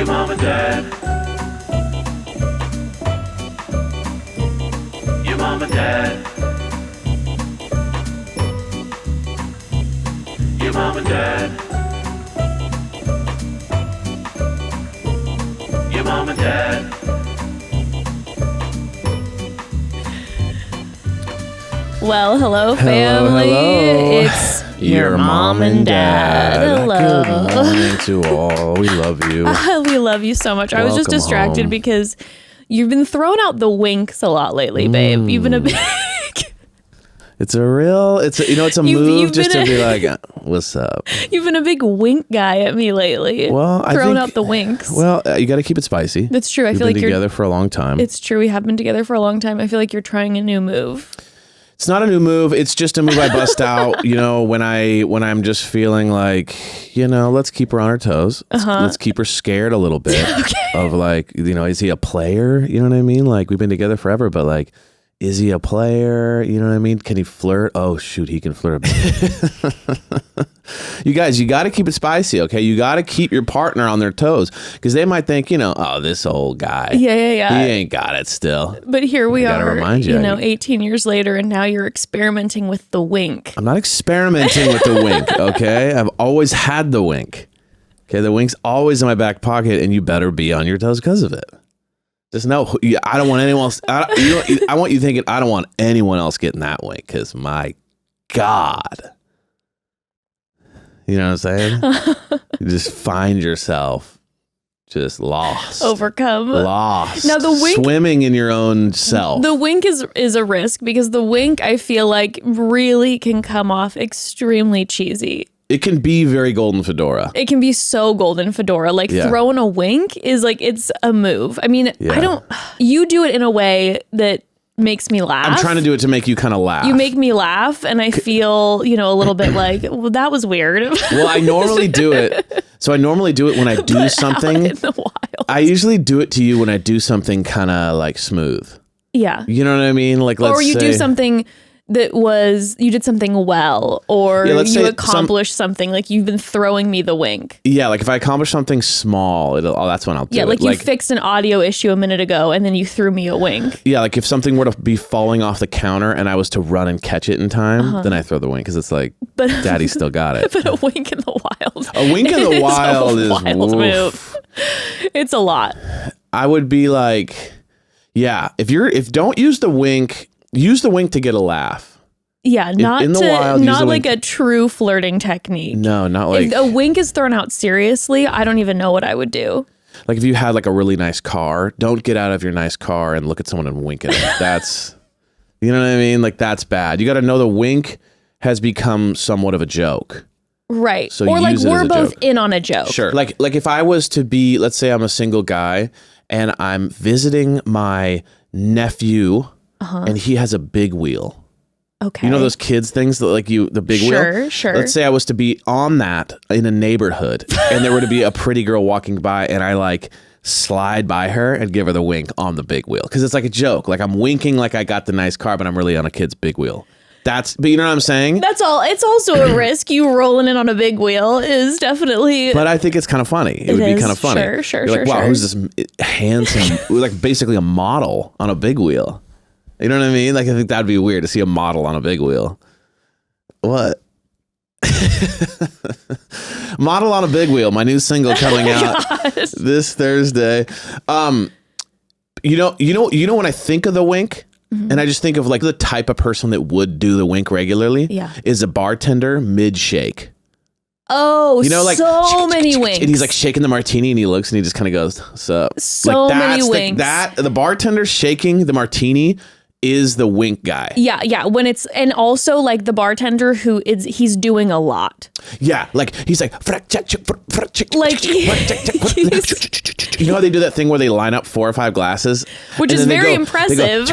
Your mom and dad. Your mom and dad. Your mom and dad. Your mom and dad. Well, hello, family. Hello. It's your mom and dad. Hello. Good morning to all. We love you. We love you so much. I was just Welcome distracted home. because you've been throwing out the winks a lot lately, babe. You've been a big... It's a move you've just been to be like, what's up? You've been a big wink guy at me lately. Well, I throwing think- out the winks. Well, you got to keep it spicy. That's true. I We've feel been like you're together for a long time. It's true. We have been together for a long time. I feel like you're trying a new move. It's not a new move. It's just a move I bust out, when I'm just feeling like, let's keep her on her toes. Let's keep her scared a little bit of like, is he a player? You know what I mean? Like, we've been together forever, but like, is he a player? You know what I mean? Can he flirt? Oh, shoot, he can flirt a bit. You guys, you got to keep it spicy, okay? You got to keep your partner on their toes because they might think, oh, this old guy. Yeah. He ain't got it still. But here we gotta are, remind you. 18 years later, and now you're experimenting with the wink. I'm not experimenting with the wink, okay? I've always had the wink. Okay, the wink's always in my back pocket, and you better be on your toes because of it. Just know, I don't want anyone else. I want you thinking I don't want anyone else getting that wink because my God. You know what I'm saying? You just find yourself just lost. Overcome. Lost. Now the wink, swimming in your own self. the wink is a risk because the wink, I feel like, really can come off extremely cheesy. It can be very golden fedora. It can be so golden fedora. Like throwing a wink is like, it's a move. I mean, you do it in a way that makes me laugh. I'm trying to do it to make you kind of laugh. You make me laugh and I feel, a little bit like, well, that was weird. Well, I normally do it. So I normally do it when I do something. Out in the wild. I usually do it to you when I do something kind of like smooth. Yeah. You know what I mean? Like, let's or you say, do something that you did something well, or you accomplished something, like you've been throwing me the wink. Yeah, like if I accomplish something small, that's when I'll do it. Yeah, like you fixed an audio issue a minute ago and then you threw me a wink. Yeah, like if something were to be falling off the counter and I was to run and catch it in time, then I throw the wink because it's like, Daddy still got it. But a wink in the wild. A wink in the wild is a wild move. It's a lot. I would be like, yeah, if don't use the wink. Use the wink to get a laugh. Yeah, not wink. a true flirting technique. No, not like... If a wink is thrown out seriously, I don't even know what I would do. Like if you had like a really nice car, don't get out of your nice car and look at someone and wink at them. That's, you know what I mean? Like that's bad. You got to know the wink has become somewhat of a joke. Right. So or like we're both joke. in on a joke. Sure. Like if I was to be, let's say I'm a single guy and I'm visiting my nephew and he has a big wheel. Okay. You know those kids things that like the big wheel? Sure. Let's say I was to be on that in a neighborhood and there were to be a pretty girl walking by and I like slide by her and give her the wink on the big wheel. Cause it's like a joke. Like I'm winking like I got the nice car, but I'm really on a kid's big wheel. But you know what I'm saying? That's all. It's also a risk. You rolling in on a big wheel is definitely. But I think it's kind of funny. It would be kind of funny. Sure. You're like, wow, who's this handsome, like basically a model on a big wheel? You know what I mean? Like, I think that'd be weird to see a model on a big wheel. What? Model on a Big Wheel, my new single coming out this Thursday. You know when I think of the wink, and I just think of like the type of person that would do the wink regularly, is a bartender mid-shake. Oh, like so many winks. And he's like shaking the martini and he looks and he just kind of goes, "What's up?" So like, many winks. The bartender shaking the martini is the wink guy. Yeah. When it's, and also like the bartender he's doing a lot. Yeah, like he's like, like you know how they do that thing where they line up 4 or 5 glasses, which is very impressive.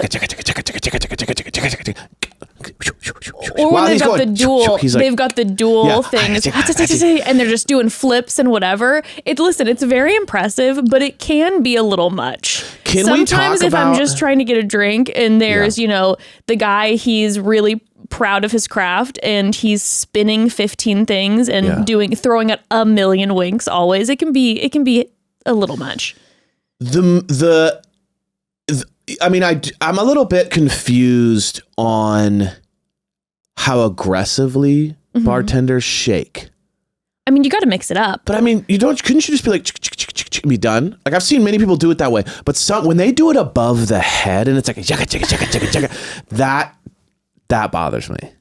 Or when they've got the dual things, and they're just doing flips and whatever. It's very impressive, but it can be a little much. Sometimes if I'm just trying to get a drink and there's, the guy, he's really proud of his craft and he's spinning 15 things and throwing out a million winks always, it can be a little much. I'm a little bit confused on how aggressively bartenders shake. I mean, you got to mix it up. But I mean, couldn't you just be like, and be done? Like I've seen many people do it that way, but when they do it above the head and it's like a that bothers me.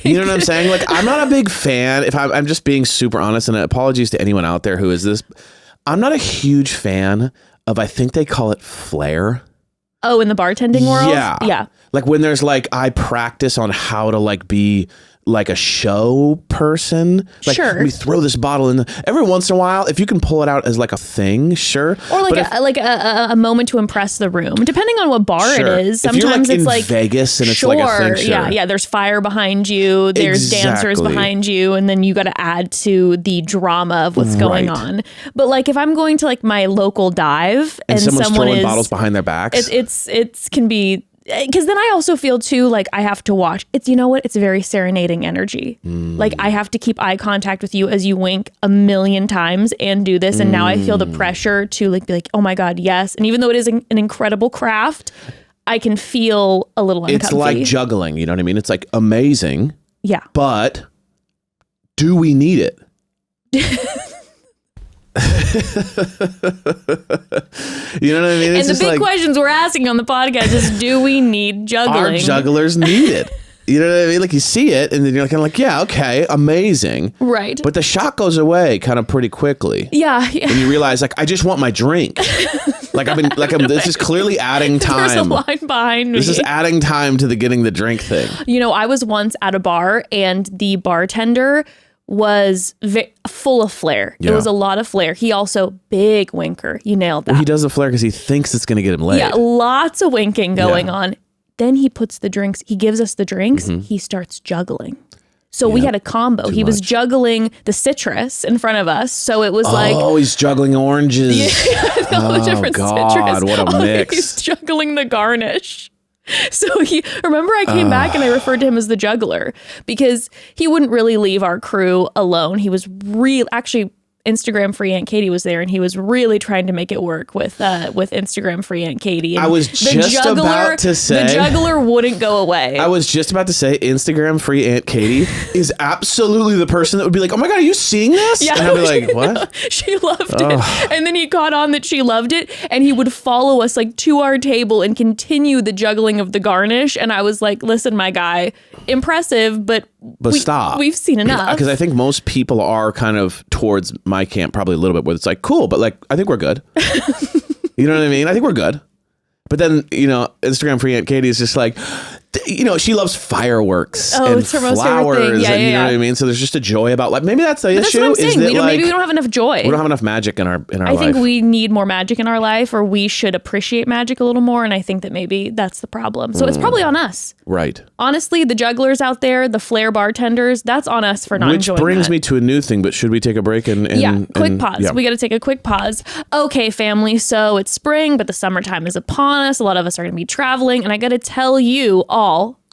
You know what I'm saying? Like I'm not a big fan. If I'm just being super honest, and apologies to anyone out there who is this, I'm not a huge fan of, I think they call it flair. Oh, in the bartending world? Yeah. Like when there's like, I practice on how to like be like a show person. Like, sure. Let me throw this bottle in. Every once in a while, if you can pull it out as like a thing, sure. Or like a moment to impress the room, depending on what bar it is. Sometimes it's in like Vegas and it's like a thing. Sure. Yeah. There's fire behind you. There's dancers behind you, and then you got to add to the drama of what's going on. But like if I'm going to like my local dive and someone's throwing bottles behind their backs, it can be. Because then I also feel too like I have to watch. It's, you know what? It's a very serenading energy. Like I have to keep eye contact with you as you wink 1,000,000 times and do this. And now I feel the pressure to like be like, oh my God, yes. And even though it is an incredible craft, I can feel a little uncomfy. It's like juggling. You know what I mean? It's like amazing. Yeah. But do we need it? You know what I mean? It's and the big questions we're asking on the podcast is, do we need juggling? Our jugglers need it. You know what I mean? Like you see it and then you're kind of like, yeah, okay, amazing. Right. But the shock goes away kind of pretty quickly. Yeah. And you realize like, I just want my drink. This is clearly adding time. There's a line behind me. This is adding time to the getting the drink thing. You know, I was once at a bar and the bartender was full of flair. Yeah. It was a lot of flair. He also big winker. You nailed that. Well, he does the flair because he thinks it's going to get him laid. Yeah, lots of winking going on. Then he puts the drinks. He gives us the drinks. He starts juggling. So we had a combo. He was juggling the citrus in front of us. So it was like... Oh, he's juggling oranges. Yeah, different citrus. What a mix. He's juggling the garnish. So remember I came back and I referred to him as the juggler because he wouldn't really leave our crew alone. He was actually Instagram free Aunt Katie was there and he was really trying to make it work with Instagram free Aunt Katie. And I was just about to say the juggler wouldn't go away. I was just about to say Instagram free Aunt Katie is absolutely the person that would be like, oh my God, are you seeing this? Yeah, and I'd be like, what? She loved it. And then he caught on that she loved it and he would follow us like to our table and continue the juggling of the garnish. And I was like, listen, my guy, impressive, but stop. We've seen enough. Because I think most people are kind of towards my camp probably a little bit where it's like, cool, but like, I think we're good. You know what I mean? I think we're good. But then, you know, Instagram free Aunt Katie is just like, you know, she loves fireworks and it's her flowers. Most favorite thing. Yeah, and you know what I mean? So there's just a joy about like, maybe that's the issue. That's what I'm saying. Is that Maybe we don't have enough joy. We don't have enough magic in our life. I think we need more magic in our life, or we should appreciate magic a little more. And I think that maybe that's the problem. So it's probably on us. Right. Honestly, the jugglers out there, the flair bartenders, that's on us for not enjoying that. Which brings me to a new thing, but should we take a break quick pause. Yeah. We got to take a quick pause. Okay, family. So it's spring, but the summertime is upon us. A lot of us are going to be traveling. And I got to tell you all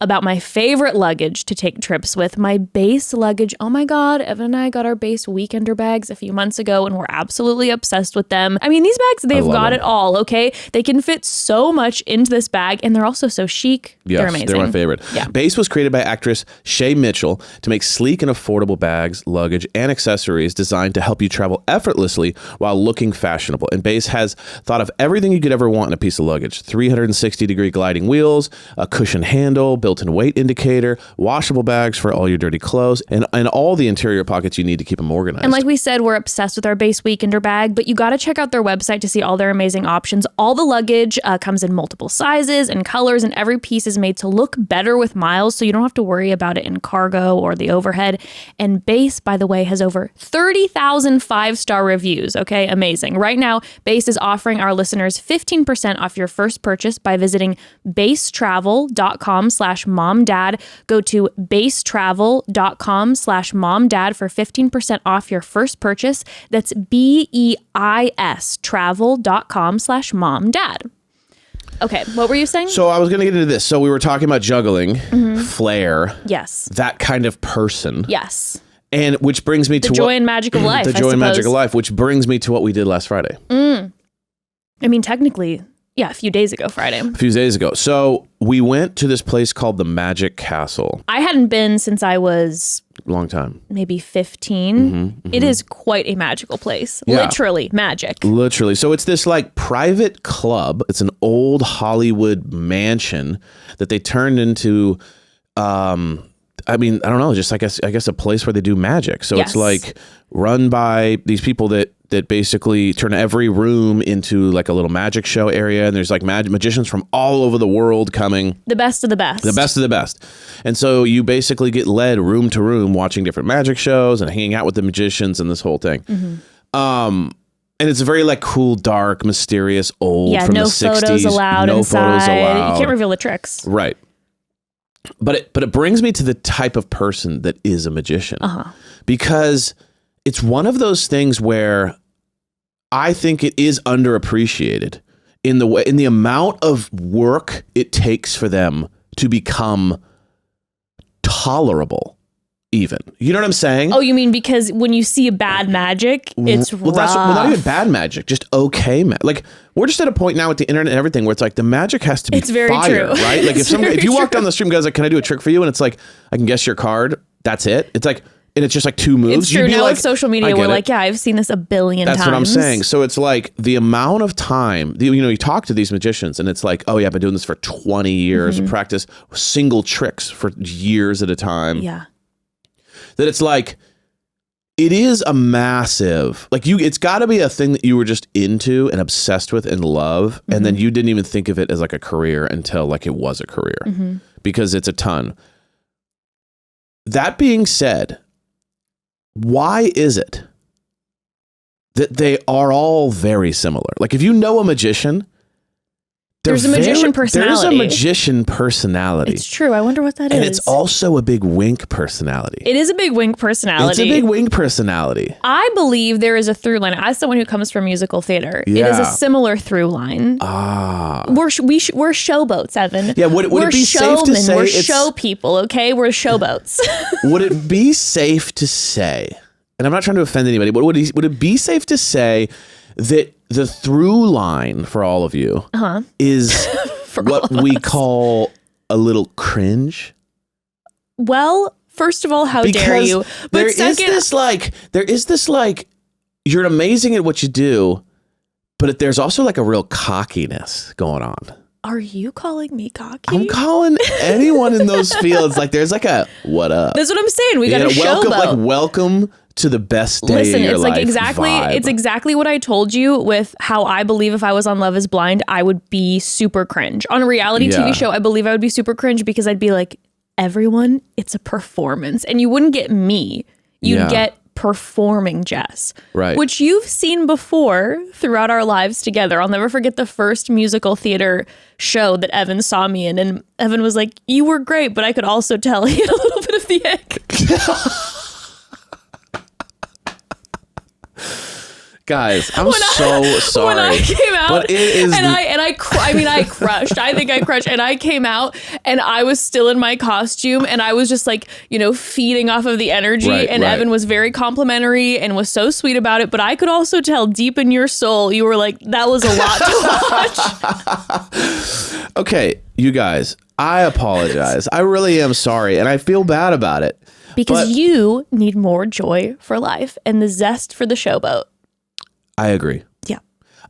about my favorite luggage to take trips with, my base luggage. Oh my God, Evan and I got our base weekender bags a few months ago and we're absolutely obsessed with them. I mean, these bags, they've got it all, okay? They can fit so much into this bag and they're also so chic. Yes, they're amazing. They're my favorite. Yeah. Base was created by actress Shay Mitchell to make sleek and affordable bags, luggage, and accessories designed to help you travel effortlessly while looking fashionable. And Base has thought of everything you could ever want in a piece of luggage. 360-degree gliding wheels, a cushion handle, built-in weight indicator, washable bags for all your dirty clothes, and all the interior pockets you need to keep them organized. And like we said, we're obsessed with our Base Weekender bag, but you got to check out their website to see all their amazing options. All the luggage comes in multiple sizes and colors, and every piece is made to look better with miles, so you don't have to worry about it in cargo or the overhead. And Base, by the way, has over 30,000 five-star reviews. Okay, amazing. Right now, Base is offering our listeners 15% off your first purchase by visiting basetravel.com/momdad. Go to basetravel.com/momdad for 15% off your first purchase. That's BEIS travel.com/momdad. Okay, what were you saying? So I was going to get into this. So we were talking about juggling, flair. Yes. That kind of person. Yes. And which brings me to the joy and magic of life. The joy and magic of life, which brings me to what we did last Friday. I mean, technically, yeah, a few days ago, Friday. A few days ago. So we went to this place called the Magic Castle. I hadn't been since I was... Long time. Maybe 15. It is quite a magical place. Yeah. Literally magic. Literally. So it's this like private club. It's an old Hollywood mansion that they turned into... I mean, I don't know, just I guess a place where they do magic. So it's like run by these people that basically turn every room into like a little magic show area. And there's like magicians from all over the world coming. The best of the best. The best of the best. And so you basically get led room to room watching different magic shows and hanging out with the magicians and this whole thing. And it's a very like cool, dark, mysterious, old from the 60s. No photos allowed inside. Photos allowed. You can't reveal the tricks. Right. But it brings me to the type of person that is a magician. Because it's one of those things where I think it is underappreciated in the amount of work it takes for them to become tolerable. Even. You know what I'm saying? Oh, you mean because when you see bad magic, it's rough. Not even bad magic, just okay magic. Like, we're just at a point now with the internet and everything where it's like the magic has to be fire, right? Like if you walk down the street and goes like, "Can I do a trick for you?" and it's like, "I can guess your card." That's it. It's like, and it's just like 2 moves. It's true. Now with social media, we're like, yeah, I've seen this a billion times. That's what I'm saying. So it's like the amount of time, you talk to these magicians and it's like, oh yeah, I've been doing this for 20 years, practice single tricks for years at a time. Yeah. That it's like, it is a massive, like it's got to be a thing that you were just into and obsessed with and love. And then you didn't even think of it as like a career until like it was a career because it's a ton. That being said, why is it that they are all very similar? Like if you know a magician, there's a magician personality. There's a magician personality. It's true. I wonder what that is. And it's also a big wink personality. It is a big wink personality. It's a big wink personality. I believe there is a through line. As someone who comes from musical theater, it is a similar through line. We're showboats, Evan. Yeah, would it be safe to say we're show people, okay? We're showboats. Would it be safe to say, and I'm not trying to offend anybody, but would it be safe to say that the through line for all of you is what we call a little cringe? Well, first of all, how dare you? But there is this like, you're amazing at what you do, but there's also like a real cockiness going on. Are you calling me cocky? I'm calling anyone in those fields. Like there's like a, what up? That's what I'm saying. We got a showboat. Welcome to the best day of your life. It's exactly what I told you with how I believe if I was on Love is Blind, I would be super cringe. On a reality TV show, I believe I would be super cringe because I'd be like, everyone, it's a performance. And you wouldn't get me. You'd get performing Jess. Right. Which you've seen before throughout our lives together. I'll never forget the first musical theater show that Evan saw me in. And Evan was like, you were great, but I could also tell he had a little bit of the ick. Guys, I'm so sorry. When I came out, but it is I crushed. I think I crushed. And I came out and I was still in my costume and I was just like, feeding off of the energy. And Evan was very complimentary and was so sweet about it. But I could also tell deep in your soul, you were like, that was a lot to watch. Okay, you guys, I apologize. I really am sorry. And I feel bad about it. Because you need more joy for life and the zest for the showboat. I agree. Yeah.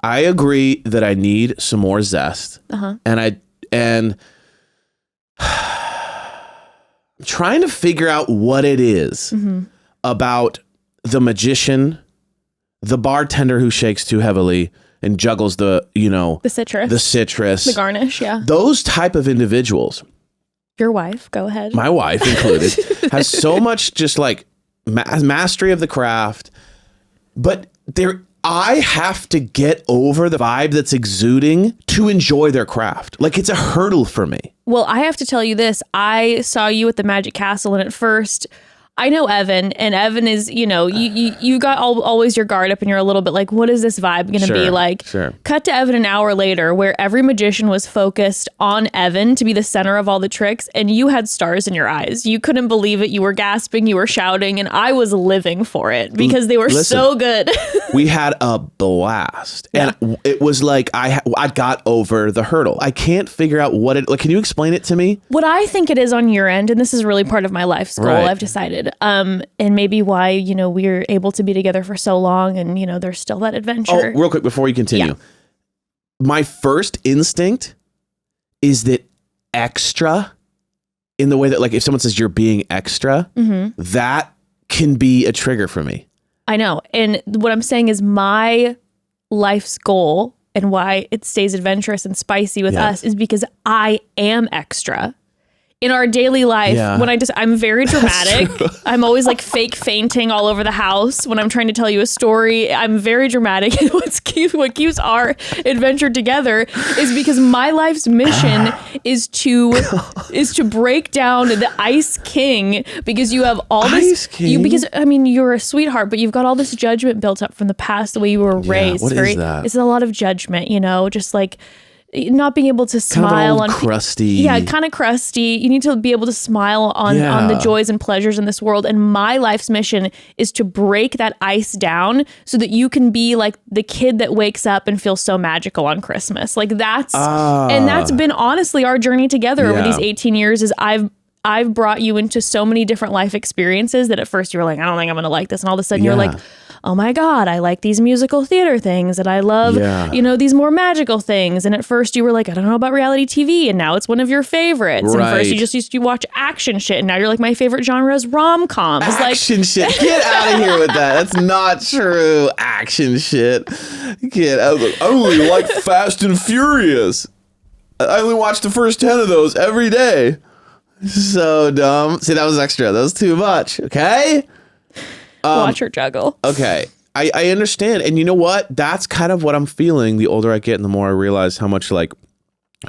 I agree that I need some more zest. And I'm trying to figure out what it is about the magician, the bartender who shakes too heavily and juggles the citrus, the garnish. Yeah. Those type of individuals. Your wife, go ahead. My wife included has so much just like mastery of the craft, but I have to get over the vibe that's exuding to enjoy their craft. Like it's a hurdle for me. Well, I have to tell you this. I saw you at the Magic Castle and at first I know Evan, and Evan is, you got always your guard up and you're a little bit like, what is this vibe going to be like? Sure. Cut to Evan an hour later where every magician was focused on Evan to be the center of all the tricks, and you had stars in your eyes. You couldn't believe it. You were gasping, you were shouting, and I was living for it because they were so good. We had a blast. And it was like I got over the hurdle. I can't figure out what it, like, can you explain it to me? What I think it is on your end, and this is really part of my life's goal, I've decided, and maybe why, we're able to be together for so long and, there's still that adventure. Oh, real quick before you continue. Yeah. My first instinct is that extra, in the way that, like, if someone says you're being extra, that can be a trigger for me. I know. And what I'm saying is my life's goal and why it stays adventurous and spicy with us is because I am extra. In our daily life, when I'm very dramatic. I'm always like fake fainting all over the house when I'm trying to tell you a story. I'm very dramatic. What keeps our adventure together is because my life's mission is to break down the Ice King, because you have all this. Because you're a sweetheart, but you've got all this judgment built up from the past, the way you were raised. What is that? It's a lot of judgment, just like not being able to smile on crusty. Yeah, kind of crusty. You need to be able to smile on the joys and pleasures in this world. And my life's mission is to break that ice down so that you can be like the kid that wakes up and feels so magical on Christmas. Like that's been honestly our journey together over these 18 years. Is I've brought you into so many different life experiences that at first you were like, I don't think I'm going to like this. And all of a sudden you're like, oh my God, I like these musical theater things, and I love, these more magical things. And at first you were like, I don't know about reality TV. And now it's one of your favorites. Right. And first you just used to watch action shit. And now you're like, my favorite genre is rom-coms. Action shit. Get out of here with that. That's not true. Action shit. I only like Fast and Furious. I only watch the first 10 of those every day. So dumb. See, that was extra. That was too much. Okay? Watch her juggle. Okay. I understand. And you know what? That's kind of what I'm feeling the older I get and the more I realize how much like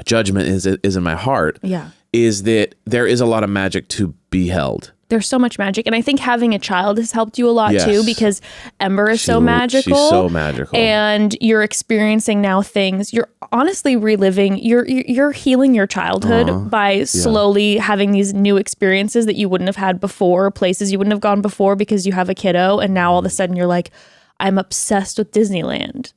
judgment is in my heart. Yeah. Is that there is a lot of magic to be held. There's so much magic. And I think having a child has helped you a lot too, because Ember is so magical. She's so magical. And you're experiencing now things. You're honestly reliving, you're healing your childhood by slowly having these new experiences that you wouldn't have had before, places you wouldn't have gone before because you have a kiddo. And now all of a sudden you're like, I'm obsessed with Disneyland.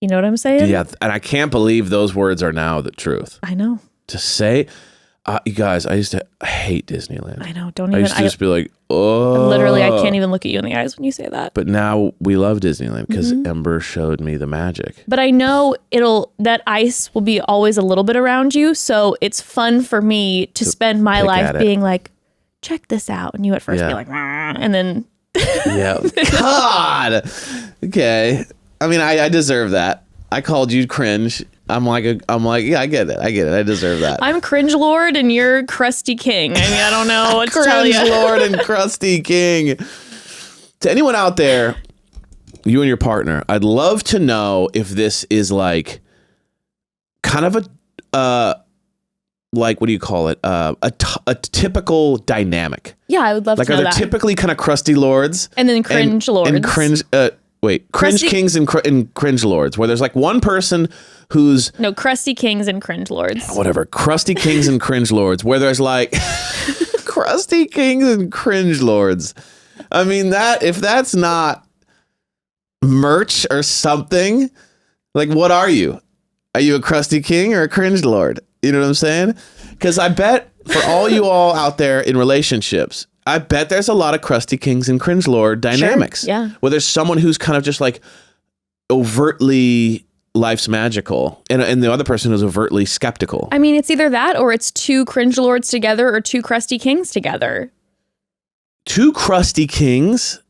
You know what I'm saying? Yeah. And I can't believe those words are now the truth. I know. To say... you guys, I used to hate Disneyland. I know. Don't even. I used to just be like, oh. Literally, I can't even look at you in the eyes when you say that. But now we love Disneyland because Ember showed me the magic. But I know that ice will be always a little bit around you. So it's fun for me to spend my life being like, check this out. And you at first be like, and then. Yeah. God. Okay. I mean, I deserve that. I called you cringe. I'm like, yeah, I get it. I deserve that. I'm Cringe Lord and you're Crusty King. I mean, I don't know what to tell you. Cringe Lord and Crusty King. To anyone out there, you and your partner, I'd love to know if this is like kind of a, like, what do you call it? A typical dynamic. Yeah, I would love to know that. Like, are there typically kind of crusty lords? And then cringe lords. And cringe, cringe kings and cringe lords, where there's like one person who's... No, crusty kings and cringe lords. Whatever. Crusty kings and cringe lords, where there's like... crusty kings and cringe lords. I mean, if that's not merch or something, like, what are you? Are you a crusty king or a cringe lord? You know what I'm saying? Because I bet for all you all out there in relationships, I bet there's a lot of crusty kings and cringe lord dynamics. Sure, yeah. Where there's someone who's kind of just like overtly life's magical and the other person is overtly skeptical. I mean, it's either that or it's two cringe lords together or two crusty kings together. Two crusty kings?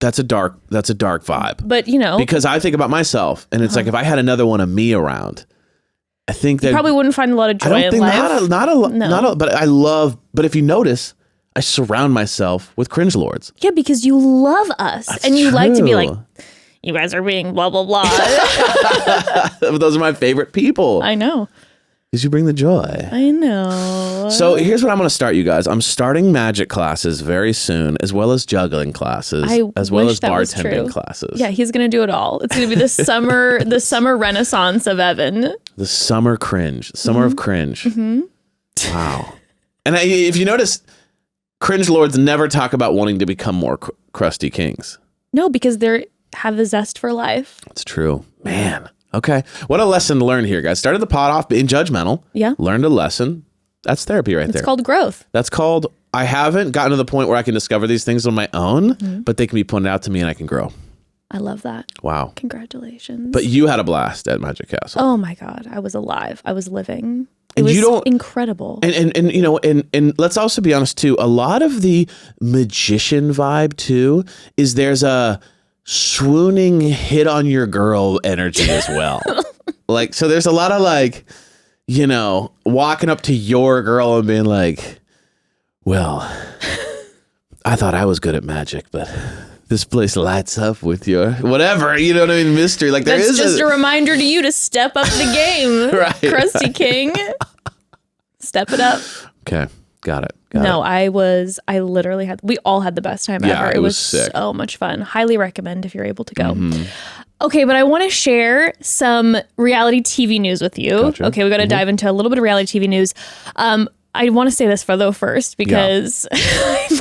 That's a dark vibe. But, because I think about myself and it's like if I had another one of me around, I think that you probably wouldn't find a lot of joy in life. But if you notice, I surround myself with cringe lords. Yeah, because you love us. That's and you true. like to be like, you guys are being blah, blah, blah. Those are my favorite people. I know. Because you bring the joy. I know. So here's what I'm going to start, you guys. I'm starting magic classes very soon, as well as juggling classes, as well as bartending classes. Yeah, he's going to do it all. It's going to be the summer renaissance of Evan. The summer cringe. Summer of cringe. Mm-hmm. Wow. And if you notice, cringe lords never talk about wanting to become more crusty kings. No, because they have the zest for life. It's true. Man. Okay. What a lesson to learn here, guys. Started the pod off being judgmental. Yeah. Learned a lesson. That's therapy right there. It's called growth. That's called, I haven't gotten to the point where I can discover these things on my own, but they can be pointed out to me and I can grow. I love that. Wow. Congratulations. But you had a blast at Magic Castle. Oh my God. I was alive. I was living. It And was you don't- incredible. And you know, and let's also be honest too, a lot of the magician vibe too is there's a swooning hit on your girl energy as well. Like, so there's a lot of like, you know, walking up to your girl and being like, well, I thought I was good at magic, but this place lights up with your whatever, you know what I mean? Mystery. Like That's just a reminder to you to step up the game, Right. Crusty King. Step it up. Okay. Got it. I literally we all had the best time Yeah, ever. it was sick. So much fun. Highly recommend if you're able to go. Okay, but I want to share some reality TV news with you. Gotcha. Okay, we got to dive into a little bit of reality TV news. I want to say this first because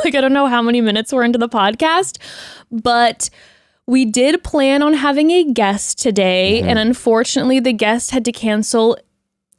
like I don't know how many minutes we're into the podcast, but we did plan on having a guest today, and unfortunately the guest had to cancel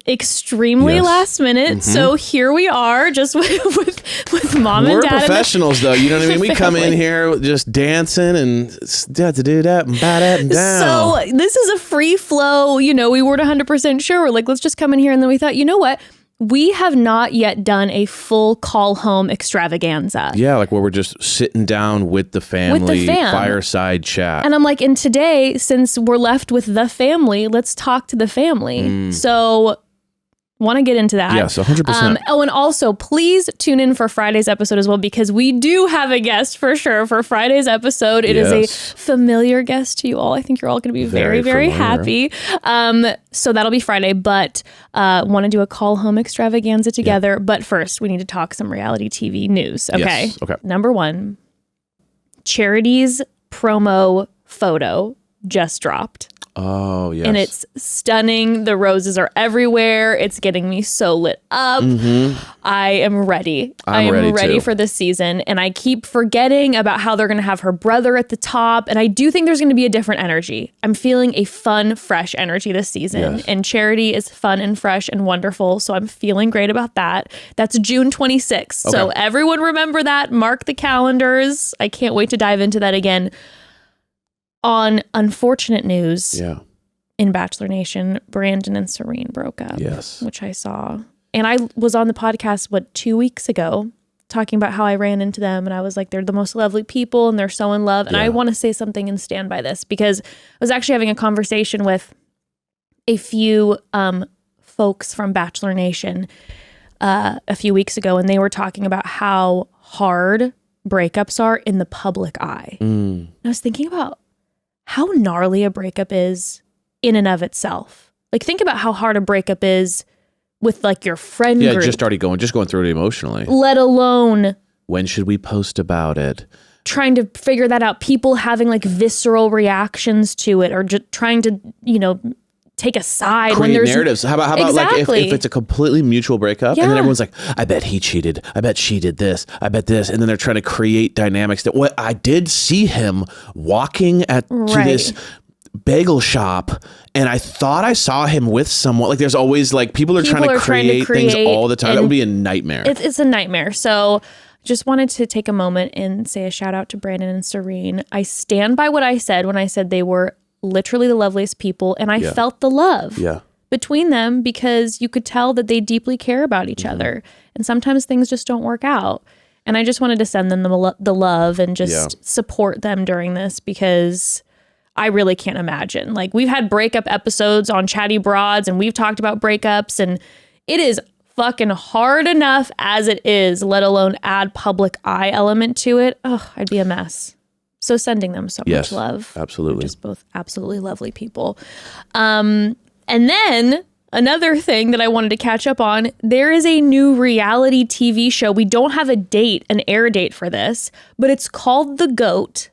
extremely last minute. So here we are just with mom and We're dad. professionals though, you know what I mean? We come in here just dancing and have to do that and bat that and down. So this is a free flow, you know, we weren't 100% sure. We're like, let's just come in here. And then we thought, you know what? We have not yet done a full call home extravaganza. Yeah, like where we're just sitting down with the family, fireside chat. And I'm like, and today, since we're left with the family, let's talk to the family. So want to get into that. Yes, 100%. Oh, and also please tune in for Friday's episode as well, because we do have a guest for sure for Friday's episode. It is a familiar guest to you all. I think you're all going to be very, very happy. So that'll be Friday, but want to do a call home extravaganza together. But first, we need to talk some reality TV news. Okay. Yes. Okay. Number one, Charity's promo photo just dropped. Oh, yes. And it's stunning. The roses are everywhere. It's getting me so lit up. I am ready. I am ready for this season. And I keep forgetting about how they're going to have her brother at the top. And I do think there's going to be a different energy. I'm feeling a fun, fresh energy this season. Yes. And Charity is fun and fresh and wonderful. So I'm feeling great about that. That's June 26th. Okay. So everyone remember that. Mark the calendars. I can't wait to dive into that again. On unfortunate news, in Bachelor Nation, Brandon and Serene broke up. Yes. Which I saw. And I was on the podcast, 2 weeks ago, talking about how I ran into them. And I was like, they're the most lovely people and they're so in love. And I want to say something and stand by this, because I was actually having a conversation with a few folks from Bachelor Nation a few weeks ago. And they were talking about how hard breakups are in the public eye. And I was thinking about how gnarly a breakup is in and of itself. Like, think about how hard a breakup is with like your friend group. just going through it emotionally. Let alone, when should we post about it? Trying to figure that out. People having like visceral reactions to it, or just trying to, take a side when there's narratives. How about like if it's a completely mutual breakup and then everyone's like, I bet he cheated. I bet she did this. I bet this. And then they're trying to create dynamics that what I did see him walking to this bagel shop and I thought I saw him with someone. Like there's always like people are trying to create things all the time. That would be a nightmare. It's a nightmare. So just wanted to take a moment and say a shout out to Brandon and Serene. I stand by what I said when I said they were literally the loveliest people, and I felt the love between them, because you could tell that they deeply care about each other, and sometimes things just don't work out. And I just wanted to send them the love and just support them during this, because I really can't imagine. Like, we've had breakup episodes on Chatty Broads and we've talked about breakups, and it is fucking hard enough as it is, let alone add public eye element to it. Oh, I'd be a mess. So sending them so much love. Absolutely. They're just both absolutely lovely people. And then Another thing that I wanted to catch up on, there is a new reality TV show. We don't have an air date for this, but it's called The GOAT.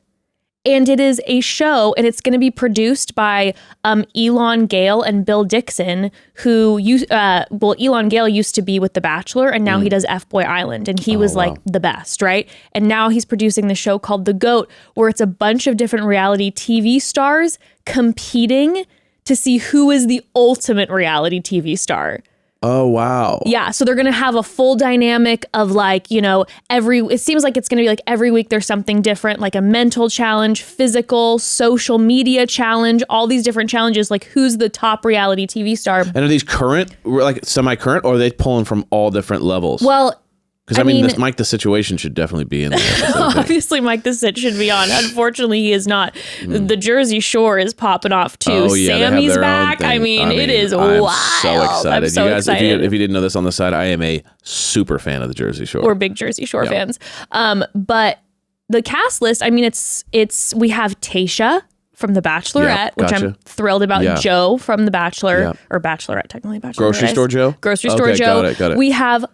And it is a show, and it's going to be produced by Elon Gale and Bill Dixon, Elon Gale used to be with The Bachelor, and now he does F-Boy Island, and he was like the best, right? And now he's producing the show called The GOAT, where it's a bunch of different reality TV stars competing to see who is the ultimate reality TV star. Oh, wow. Yeah. So they're going to have a full dynamic of like, it seems like it's going to be like every week there's something different, like a mental challenge, physical, social media challenge, all these different challenges, like who's the top reality TV star. And are these current, like semi-current, or are they pulling from all different levels? Well, because I mean, Mike the Situation should definitely be in there. Obviously, Mike the Sit should be on. Unfortunately, he is not. The Jersey Shore is popping off too. Oh, yeah, Sammy's back. I mean, it is wild. I'm so excited. Excited. If you didn't know this on the side, I am a super fan of the Jersey Shore. We're big Jersey Shore fans. But the cast list, I mean, we have Tayshia from The Bachelorette, which I'm thrilled about. Yeah. Joe from The Bachelor, or Bachelorette, technically Bachelorette. Grocery Store Joe? Grocery Store Joe. Got it. We have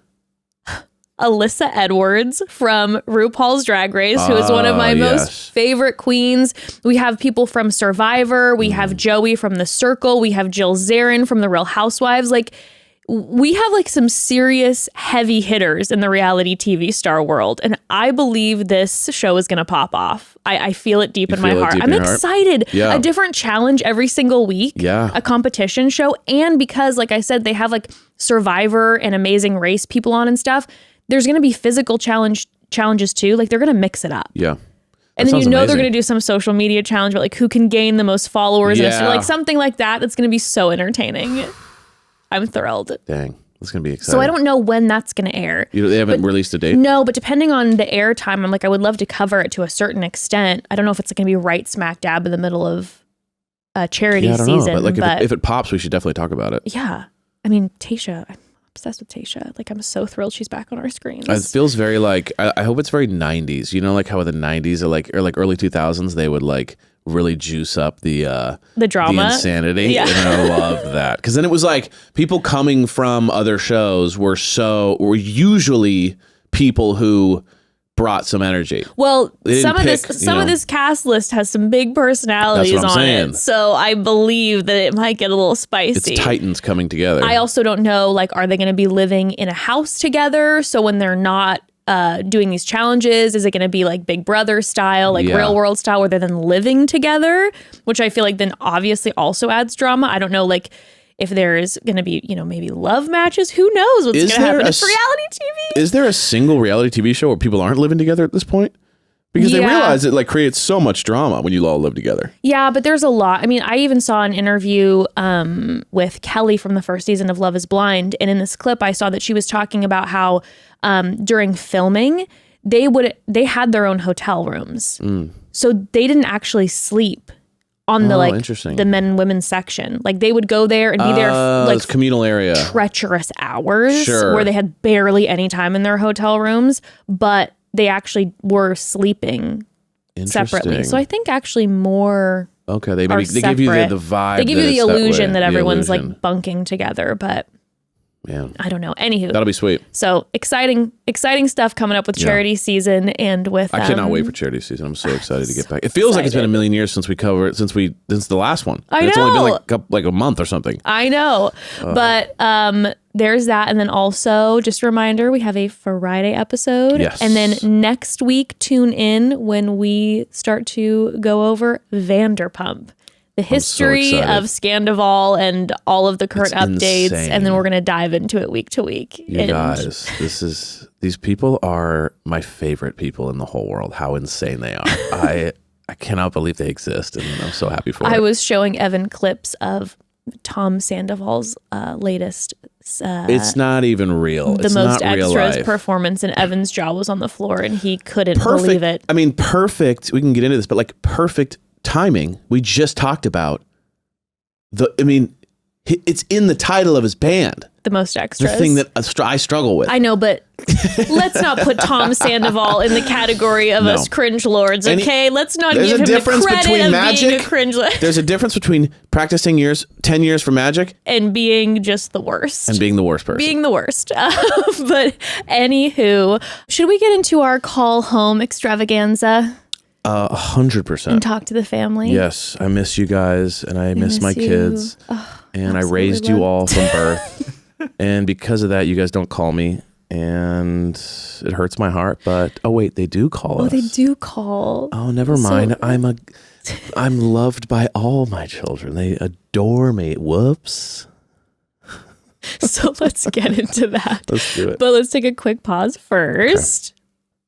Alyssa Edwards from RuPaul's Drag Race, who is one of my most favorite queens. We have people from Survivor. We have Joey from The Circle. We have Jill Zarin from The Real Housewives. Like, we have like some serious heavy hitters in the reality TV star world. And I believe this show is going to pop off. I feel it deep in my heart. I'm excited. Yeah. A different challenge every single week. Yeah. A competition show. And because, like I said, they have like Survivor and Amazing Race people on and stuff. There's going to be physical challenges too. Like, they're going to mix it up. Yeah. And then they're going to do some social media challenge, but like who can gain the most followers. Yeah. Like something like that. That's going to be so entertaining. I'm thrilled. Dang. That's going to be exciting. So I don't know when that's going to air. They haven't released a date? No, but depending on the air time, I'm like, I would love to cover it to a certain extent. I don't know if it's going to be right smack dab in the middle of charity season. But like if it pops, we should definitely talk about it. Yeah. I mean, Tayshia, I'm obsessed with Tayshia. Like, I'm so thrilled she's back on our screens. It feels very like, I hope it's very 90s. You know, like how in the 90s or like early 2000s, they would like really juice up the drama, the insanity. Yeah. And I love that. Because then it was like people coming from other shows were usually people who brought some energy. Well, some of this cast list has some big personalities on it. So I believe that it might get a little spicy. It's titans coming together. I also don't know, like, are they going to be living in a house together? So when they're not doing these challenges, is it going to be like Big Brother style, like real world style, where they're then living together? Which I feel like then obviously also adds drama. I don't know, like, if there's going to be, maybe love matches. Who knows what's going to happen? It's reality TV. Is there a single reality TV show where people aren't living together at this point? Because they realize it like creates so much drama when you all live together. Yeah, but there's a lot. I mean, I even saw an interview with Kelly from the first season of Love is Blind. And in this clip, I saw that she was talking about how during filming, they had their own hotel rooms. So they didn't actually sleep on the men and women section. Like, they would go there and be there like communal area, treacherous hours where they had barely any time in their hotel rooms, but they actually were sleeping separately. So I think actually more. Okay, they give you the vibe. They give you the illusion that everyone's like bunking together, but man, I don't know. Anywho, that'll be sweet. So exciting stuff coming up with charity season and with. I cannot wait for charity season. I'm so excited to get back. It feels like it's been a million years since we covered since the last one. I know. It's only been like a month or something. I know, but there's that, and then also just a reminder, we have a Friday episode. Yes. And then next week, tune in when we start to go over Vanderpump. The history of Scandival and all of the current updates. Insane. And then we're going to dive into it week to week. You guys, these people are my favorite people in the whole world. How insane they are. I cannot believe they exist, and I'm so happy for it. I was showing Evan clips of Tom Sandoval's latest. It's not even real. The it's most not real extras life. performance, and Evan's jaw was on the floor, and he couldn't believe it. I mean, perfect. We can get into this, but like perfect timing. We just talked about It's in the title of his band. The most extras. The thing that I struggle with. I know, but let's not put Tom Sandoval in the category of us cringe lords, okay? Let's not give him the credit of being a cringe lord. There's a difference between practicing 10 years for magic and being just the worst. And being the worst person. Being the worst. But anywho, should we get into our call home extravaganza? 100%. And talk to the family? Yes. I miss you guys, and I miss my kids. And I raised you all from birth. And because of that, you guys don't call me. And it hurts my heart. But, oh, wait, they do call us. Oh, they do call. Oh, never mind. I'm loved by all my children. They adore me. Whoops. So let's get into that. Let's do it. But let's take a quick pause first.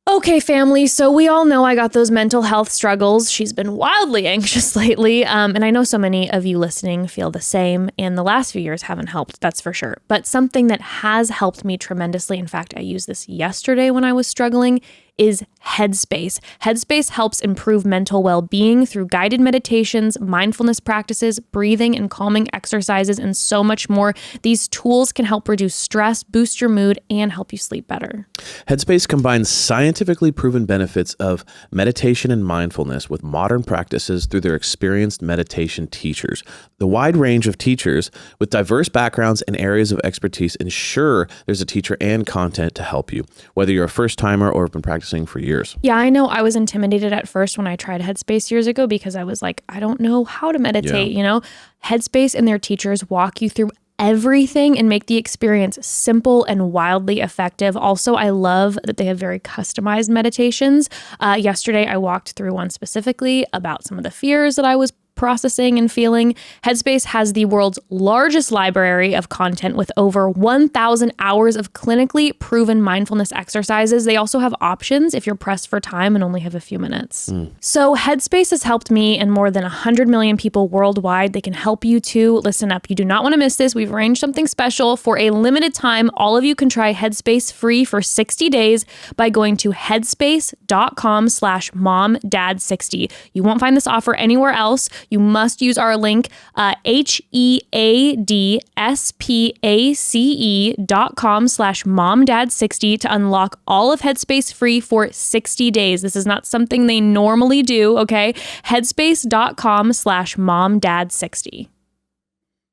Okay, family, so we all know I got those mental health struggles. She's been wildly anxious lately, and I know so many of you listening feel the same, and the last few years haven't helped, that's for sure. But something that has helped me tremendously, in fact, I used this yesterday when I was struggling, is Headspace. Headspace helps improve mental well-being through guided meditations, mindfulness practices, breathing and calming exercises, and so much more. These tools can help reduce stress, boost your mood, and help you sleep better. Headspace combines scientifically proven benefits of meditation and mindfulness with modern practices through their experienced meditation teachers. The wide range of teachers with diverse backgrounds and areas of expertise ensure there's a teacher and content to help you, whether you're a first-timer or have been practicing for years. Yeah, I know. I was intimidated at first when I tried Headspace years ago because I was like, I don't know how to meditate, you know? Headspace and their teachers walk you through everything and make the experience simple and wildly effective. Also, I love that they have very customized meditations. Yesterday, I walked through one specifically about some of the fears that I was processing and feeling. Headspace has the world's largest library of content with over 1,000 hours of clinically proven mindfulness exercises. They also have options if you're pressed for time and only have a few minutes. So Headspace has helped me and more than 100 million people worldwide. They can help you too. Listen up. You do not want to miss this. We've arranged something special. For a limited time, all of you can try Headspace free for 60 days by going to headspace.com/momdad60. You won't find this offer anywhere else. You must use our link, headspace.com/momdad60 to unlock all of Headspace free for 60 days. This is not something they normally do, okay? Headspace.com/momdad60.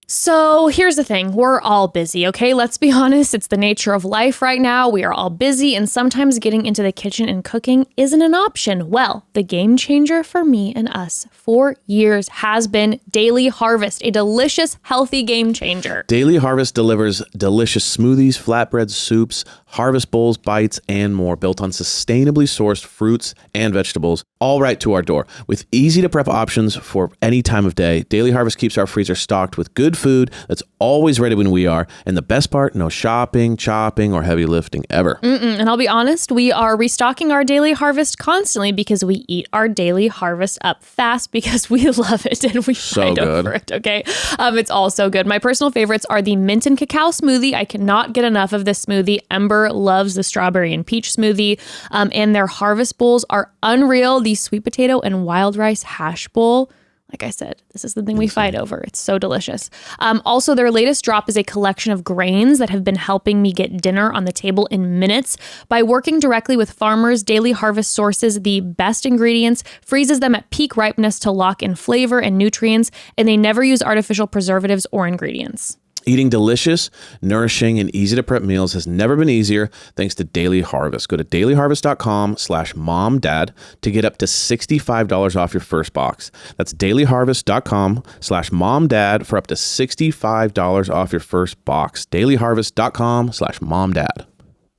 So here's the thing. We're all busy, okay? Let's be honest. It's the nature of life right now. We are all busy, and sometimes getting into the kitchen and cooking isn't an option. Well, the game changer for me and us for years has been Daily Harvest, a delicious, healthy game changer. Daily Harvest delivers delicious smoothies, flatbreads, soups, harvest bowls, bites, and more, built on sustainably sourced fruits and vegetables, all right to our door. With easy to prep options for any time of day, Daily Harvest keeps our freezer stocked with good food that's always ready when we are. And the best part, no shopping, chopping, or heavy lifting ever. And I'll be honest, we are restocking our Daily Harvest constantly because we eat our Daily Harvest up fast because we love it and we fight over it, okay? It's all so good. My personal favorites are the mint and cacao smoothie. I cannot get enough of this smoothie. Ember loves the strawberry and peach smoothie. And their harvest bowls are unreal. The sweet potato and wild rice hash bowl. Like I said, this is the thing we fight over. It's so delicious. Also, their latest drop is a collection of grains that have been helping me get dinner on the table in minutes. By working directly with farmers, Daily Harvest sources the best ingredients, freezes them at peak ripeness to lock in flavor and nutrients, and they never use artificial preservatives or ingredients. Eating delicious, nourishing, and easy to prep meals has never been easier thanks to Daily Harvest. Go to dailyharvest.com/momdad to get up to $65 off your first box. That's dailyharvest.com/momdad for up to $65 off your first box. dailyharvest.com/momdad.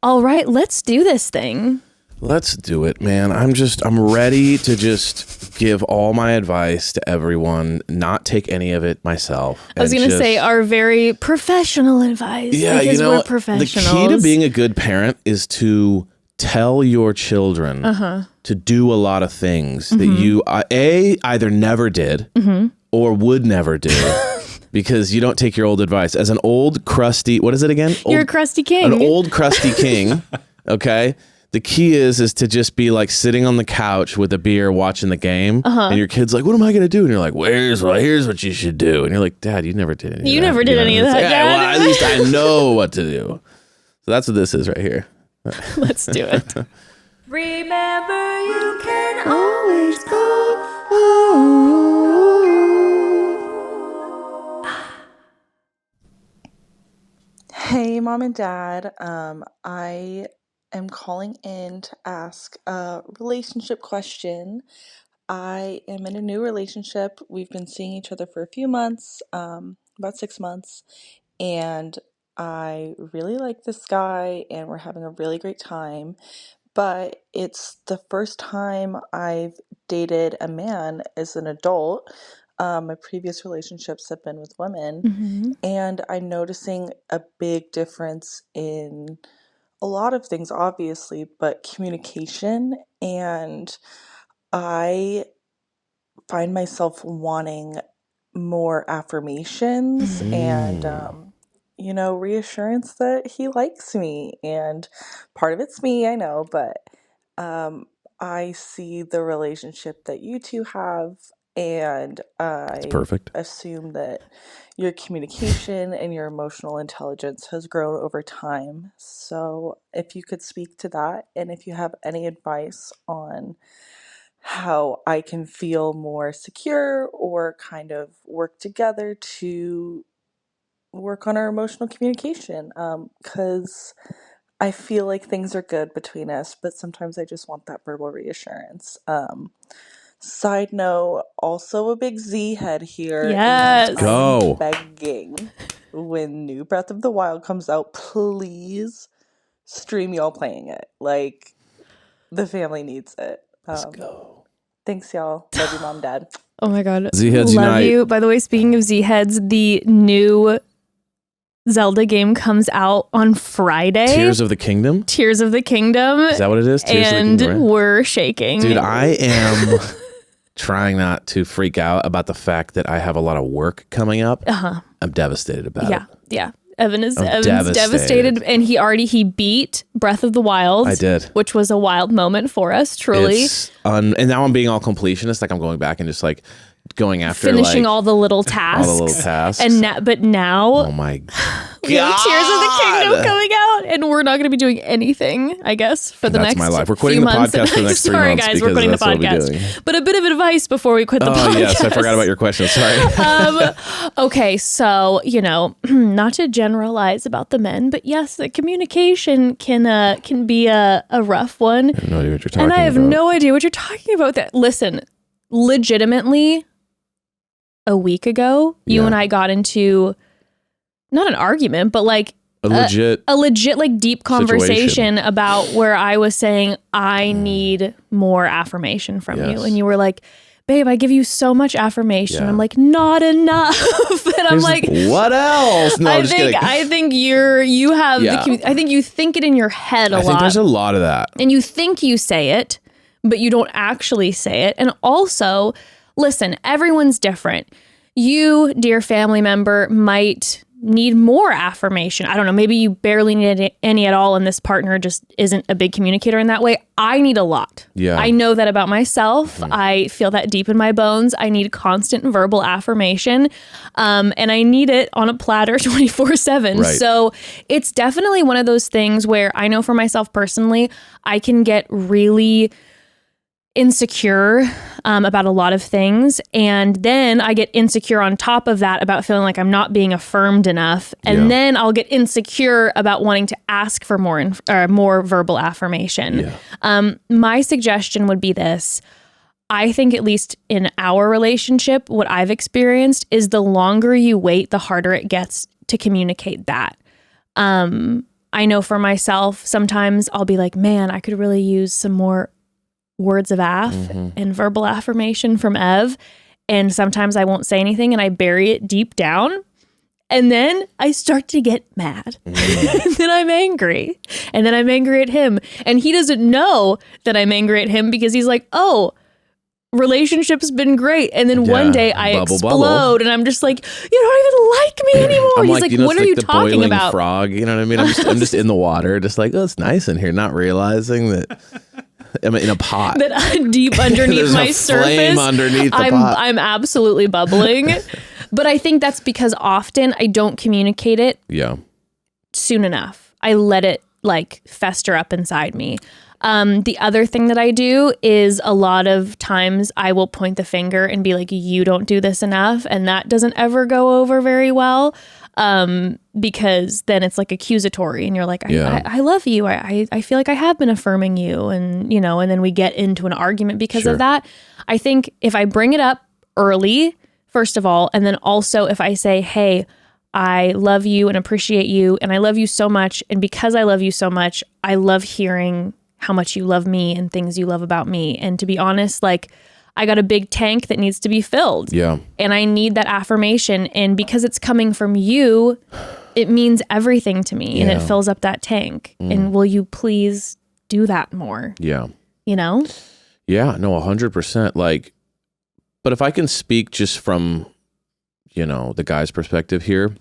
All right, let's do this thing. Let's do it, man. I'm ready to just give all my advice to everyone, not take any of it myself. I was going to say our very professional advice. Yeah, because you know, we're professionals. The key to being a good parent is to tell your children to do a lot of things that you, either never did or would never do. Because you don't take your old advice. As an old crusty, what is it again? You're a crusty king. An old crusty king, okay? the key is to just be like sitting on the couch with a beer watching the game, and your kid's like, what am I gonna do? And you're like, well, here's what you should do. And you're like, Dad, you never did any of that. You never did any of that, Dad. Well, at least I know what to do. So that's what this is right here. Let's do it. Remember, you can always go home. Hey, Mom and Dad. I am calling in to ask a relationship question. I am in a new relationship. We've been seeing each other for a few months, about 6 months, and I really like this guy, and we're having a really great time. But it's the first time I've dated a man as an adult. My previous relationships have been with women, and I'm noticing a big difference in a lot of things, obviously, but communication. And I find myself wanting more affirmations and, reassurance that he likes me. And part of it's me, I know, but I see the relationship that you two have, and I Perfect. assume that your communication and your emotional intelligence has grown over time. So if you could speak to that, and if you have any advice on how I can feel more secure or kind of work together to work on our emotional communication, because I feel like things are good between us, but sometimes I just want that verbal reassurance. Side note, also a big Z head here. Yes. And Go. I'm begging, when New Breath of the Wild comes out, please stream y'all playing it. Like, the family needs it. Let's go. Thanks, y'all. Love you, Mom, Dad. Oh my God. Z-Heads Love unite. you. By the way, speaking of Z-Heads, the new Zelda game comes out on Friday. Tears of the Kingdom? Tears of the Kingdom. Is that what it is? Tears and of the Kingdom, right? we're shaking. Dude, I am trying not to freak out about the fact that I have a lot of work coming up. I'm devastated about it. Yeah. Evan's devastated. devastated, and he beat Breath of the Wild. I did. Which was a wild moment for us, truly. And now I'm being all completionist. Like, I'm going back and just like going after finishing like, all the little tasks. all the little tasks. And now oh my we have Tears of the Kingdom coming out, and we're not going to be doing anything, I guess, for the next my life. We're quitting few the months. podcast for the next 3 Sorry, months guys, we're quitting the because that's what we're podcast. But a bit of advice before we quit the podcast. Oh yes, I forgot about your question. Sorry. Okay, so, not to generalize about the men, but yes, the communication can be a rough one. I have no idea what you're talking And I have about. no idea what you're talking about. That Listen, legitimately, a week ago, you and I got into not an argument, but like a legit like deep conversation about where I was saying I need more affirmation from you, and you were like, babe, I give you so much affirmation. Yeah. I'm like, not enough. And I'm like, what else? No, I'm just kidding. I think you have I think you think it in your head a lot. I think there's a lot of that. And you think you say it, but you don't actually say it. And also, listen, everyone's different. You, dear family member, might need more affirmation. I don't know. Maybe you barely need any at all, and this partner just isn't a big communicator in that way. I need a lot. Yeah. I know that about myself. I feel that deep in my bones. I need constant verbal affirmation, and I need it on a platter 24/7. Right. So it's definitely one of those things where I know for myself personally, I can get really insecure about a lot of things, and then I get insecure on top of that about feeling like I'm not being affirmed enough, and then I'll get insecure about wanting to ask for more verbal affirmation. My suggestion would be this. I think, at least in our relationship, what I've experienced is the longer you wait, the harder it gets to communicate that. I know for myself, sometimes I'll be like, man, I could really use some more words of and verbal affirmation from Ev. And sometimes I won't say anything and I bury it deep down. And then I start to get mad. And then I'm angry. And then I'm angry at him. And he doesn't know that I'm angry at him because he's like, oh, relationship's been great. And then one day I bubble, explode bubble. and I'm just like, you don't even like me anymore. I'm He's like, you know, what it's are you the talking boiling about? frog, you know what I mean? I'm just in the water, just like, oh, it's nice in here, not realizing that I'm in a pot. That deep underneath There's my a surface, flame underneath the pot. I'm absolutely bubbling. But I think that's because often I don't communicate it Yeah. soon enough. I let it like fester up inside me. The other thing that I do is a lot of times I will point the finger and be like, you don't do this enough. And that doesn't ever go over very well. Because then it's like accusatory and you're like, I love you. I feel like I have been affirming you. And, you know, and then we get into an argument because of that. I think if I bring it up early, first of all, and then also if I say, hey, I love you and appreciate you and I love you so much. And because I love you so much, I love hearing how much you love me and things you love about me. And to be honest, like I got a big tank that needs to be filled. Yeah. And I need that affirmation. And because it's coming from you, it means everything to me and it fills up that tank. And will you please do that more? Yeah. You know? Yeah, no, 100%. Like, but if I can speak just from, you know, the guy's perspective here,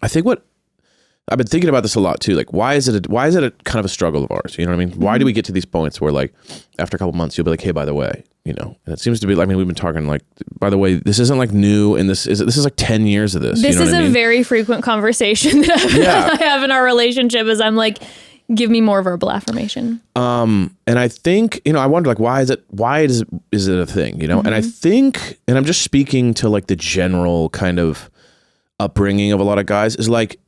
I think what I've been thinking about this a lot too. Like, why is it a kind of a struggle of ours? You know what I mean? Why do we get to these points where like after a couple months you'll be like, hey, by the way, you know, and it seems to be, I mean, we've been talking like, by the way, this isn't like new and this is like 10 years of this. This you know is what I a mean? very frequent conversation that I have in our relationship is I'm like, give me more verbal affirmation. And I think, you know, I wonder like, why is it a thing, you know? And I think, and I'm just speaking to like the general kind of upbringing of a lot of guys is like,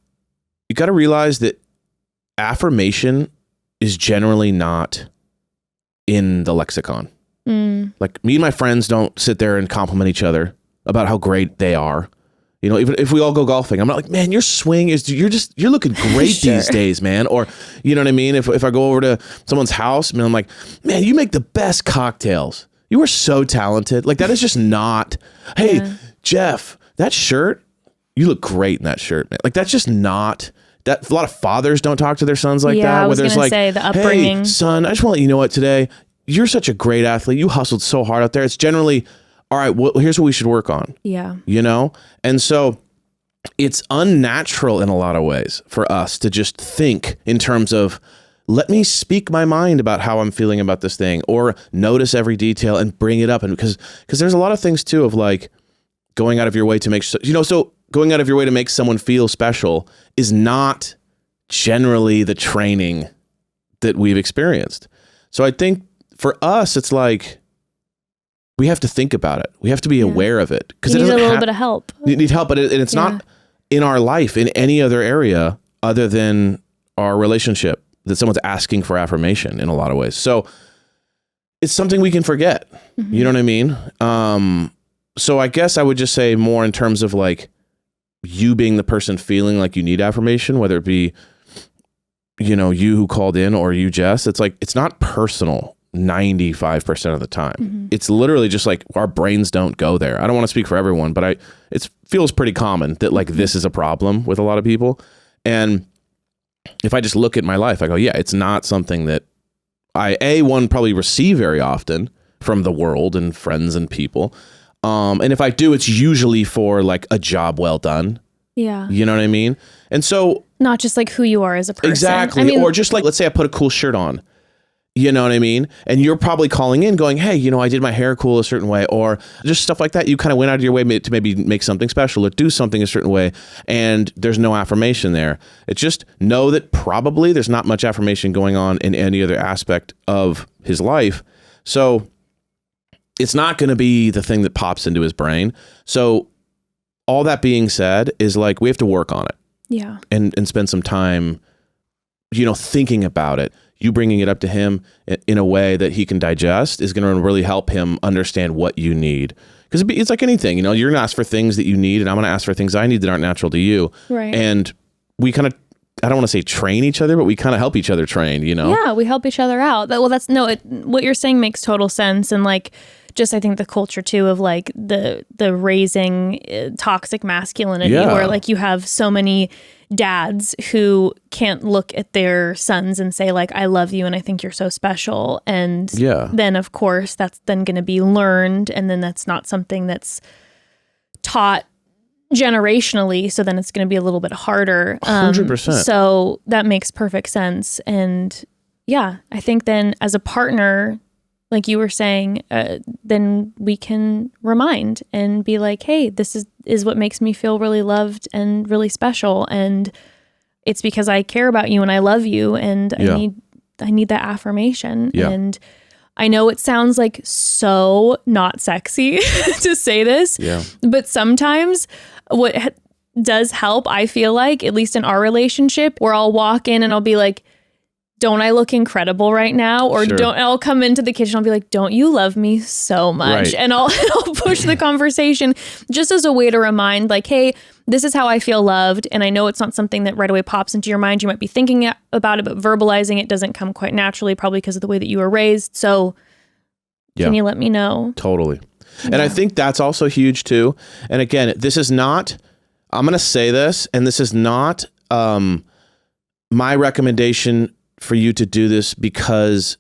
you got to realize that affirmation is generally not in the lexicon. Like me and my friends don't sit there and compliment each other about how great they are. You know, even if we all go golfing, I'm not like, man, your swing is, you're looking great these days, man. Or, you know what I mean? If I go over to someone's house, man, I'm like, man, you make the best cocktails. You are so talented. Like that is just not, hey, Jeff, that shirt, you look great in that shirt, man. Like that's just not that. A lot of fathers don't talk to their sons like that. I was where there's gonna like, say the upbringing. hey, son, I just want to let you know what today, you're such a great athlete. You hustled so hard out there. It's generally, all right, well, here's what we should work on. Yeah. You know? And so it's unnatural in a lot of ways for us to just think in terms of, let me speak my mind about how I'm feeling about this thing or notice every detail and bring it up. And because there's a lot of things too of like going out of your way to make, you know, so going out of your way to make someone feel special is not generally the training that we've experienced. So I think for us, it's like, we have to think about it. We have to be aware of it because it need doesn't a little bit of help. You need help, but it's not in our life in any other area other than our relationship that someone's asking for affirmation in a lot of ways. So it's something we can forget. You know what I mean? So I guess I would just say more in terms of like you being the person feeling like you need affirmation, whether it be, you know, you who called in or you, Jess. It's like, it's not personal 95% of the time. It's literally just like our brains don't go there. I don't want to speak for everyone, but it feels pretty common that like this is a problem with a lot of people. And if I just look at my life, I go, yeah, it's not something that I probably receive very often from the world and friends and people. And if I do, it's usually for like a job well done. Yeah. You know what I mean? And so not just like who you are as a person. Exactly. I mean, or just like, let's say I put a cool shirt on. You know what I mean? And you're probably calling in going, hey, you know, I did my hair cool a certain way, or just stuff like that. You kind of went out of your way to maybe make something special or do something a certain way. And there's no affirmation there. It's just know that probably there's not much affirmation going on in any other aspect of his life. So it's not going to be the thing that pops into his brain. So all that being said is like, we have to work on it. Yeah. And spend some time, you know, thinking about it. You bringing it up to him in a way that he can digest is going to really help him understand what you need. Because it's like anything, you know, you're going to ask for things that you need, and I'm going to ask for things I need that aren't natural to you. Right. And we kind of, I don't want to say train each other, but we kind of help each other train, you know? Yeah, we help each other out. What you're saying makes total sense. And like, just I think the culture too of like the raising toxic masculinity where like you have so many dads who can't look at their sons and say like I love you and I think you're so special, and then of course that's then going to be learned, and then that's not something that's taught generationally, so then it's going to be a little bit harder. 100%. So that makes perfect sense. And yeah, I think then as a partner, like you were saying, then we can remind and be like, hey, this is what makes me feel really loved and really special, and it's because I care about you and I love you, and I need that affirmation. And I know it sounds like so not sexy to say this, but sometimes what does help, I feel like, at least in our relationship, where I'll walk in and I'll be like, don't I look incredible right now? Or I'll come into the kitchen, I'll be like, don't you love me so much? Right. And I'll push the conversation just as a way to remind like, hey, this is how I feel loved. And I know it's not something that right away pops into your mind. You might be thinking about it, but verbalizing it doesn't come quite naturally, probably because of the way that you were raised. So can you let me know? Totally. And I think that's also huge too. And again, this is not, I'm going to say this, and this is not my recommendation for you to do this because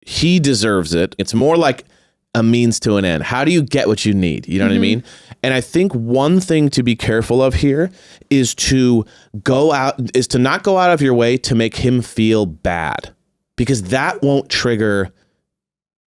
he deserves it. It's more like a means to an end. How do you get what you need? You know what I mean? And I think one thing to be careful of here is to not go out of your way to make him feel bad, because that won't trigger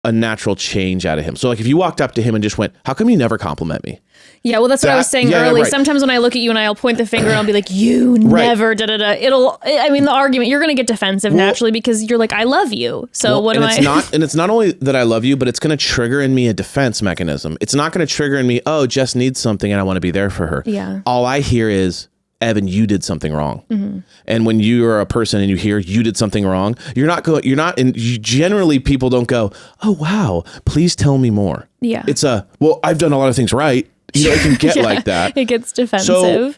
a natural change out of him. So like if you walked up to him and just went, how come you never compliment me? Yeah, well, that's what I was saying early. Right. Sometimes when I look at you and I'll point the finger and I'll be like, you never, da-da-da. The argument, you're going to get defensive naturally because you're like, I love you. So and it's not only that I love you, but it's going to trigger in me a defense mechanism. It's not going to trigger in me, oh, Jess needs something and I want to be there for her. Yeah. All I hear is, Evan, you did something wrong. And when you are a person and you hear you did something wrong, generally people don't go, oh, wow, please tell me more. Yeah. It's well, I've done a lot of things right. It can get like that. It gets defensive. So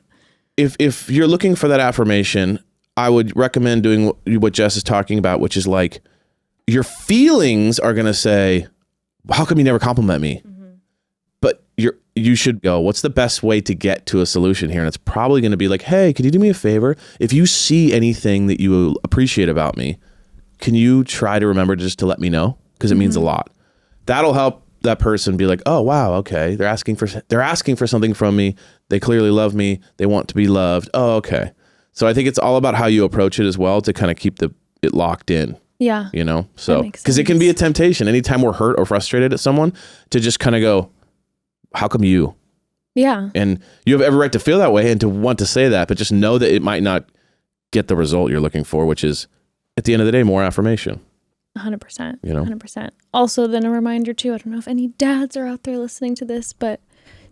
if you're looking for that affirmation, I would recommend doing what Jess is talking about, which is like your feelings are going to say, how come you never compliment me? But you should go, what's the best way to get to a solution here? And it's probably going to be like, hey, can you do me a favor? If you see anything that you appreciate about me, can you try to remember just to let me know? Because it means a lot. That'll help that person be like, oh, wow, okay. They're asking for something from me. They clearly love me. They want to be loved. Oh, okay. So I think it's all about how you approach it as well to kind of keep it locked in. Yeah. You know? So, because it can be a temptation anytime we're hurt or frustrated at someone to just kind of go, how come you? Yeah. And you have every right to feel that way and to want to say that, but just know that it might not get the result you're looking for, which is at the end of the day, more affirmation. 100%. You know? 100%. Also, then a reminder too, I don't know if any dads are out there listening to this, but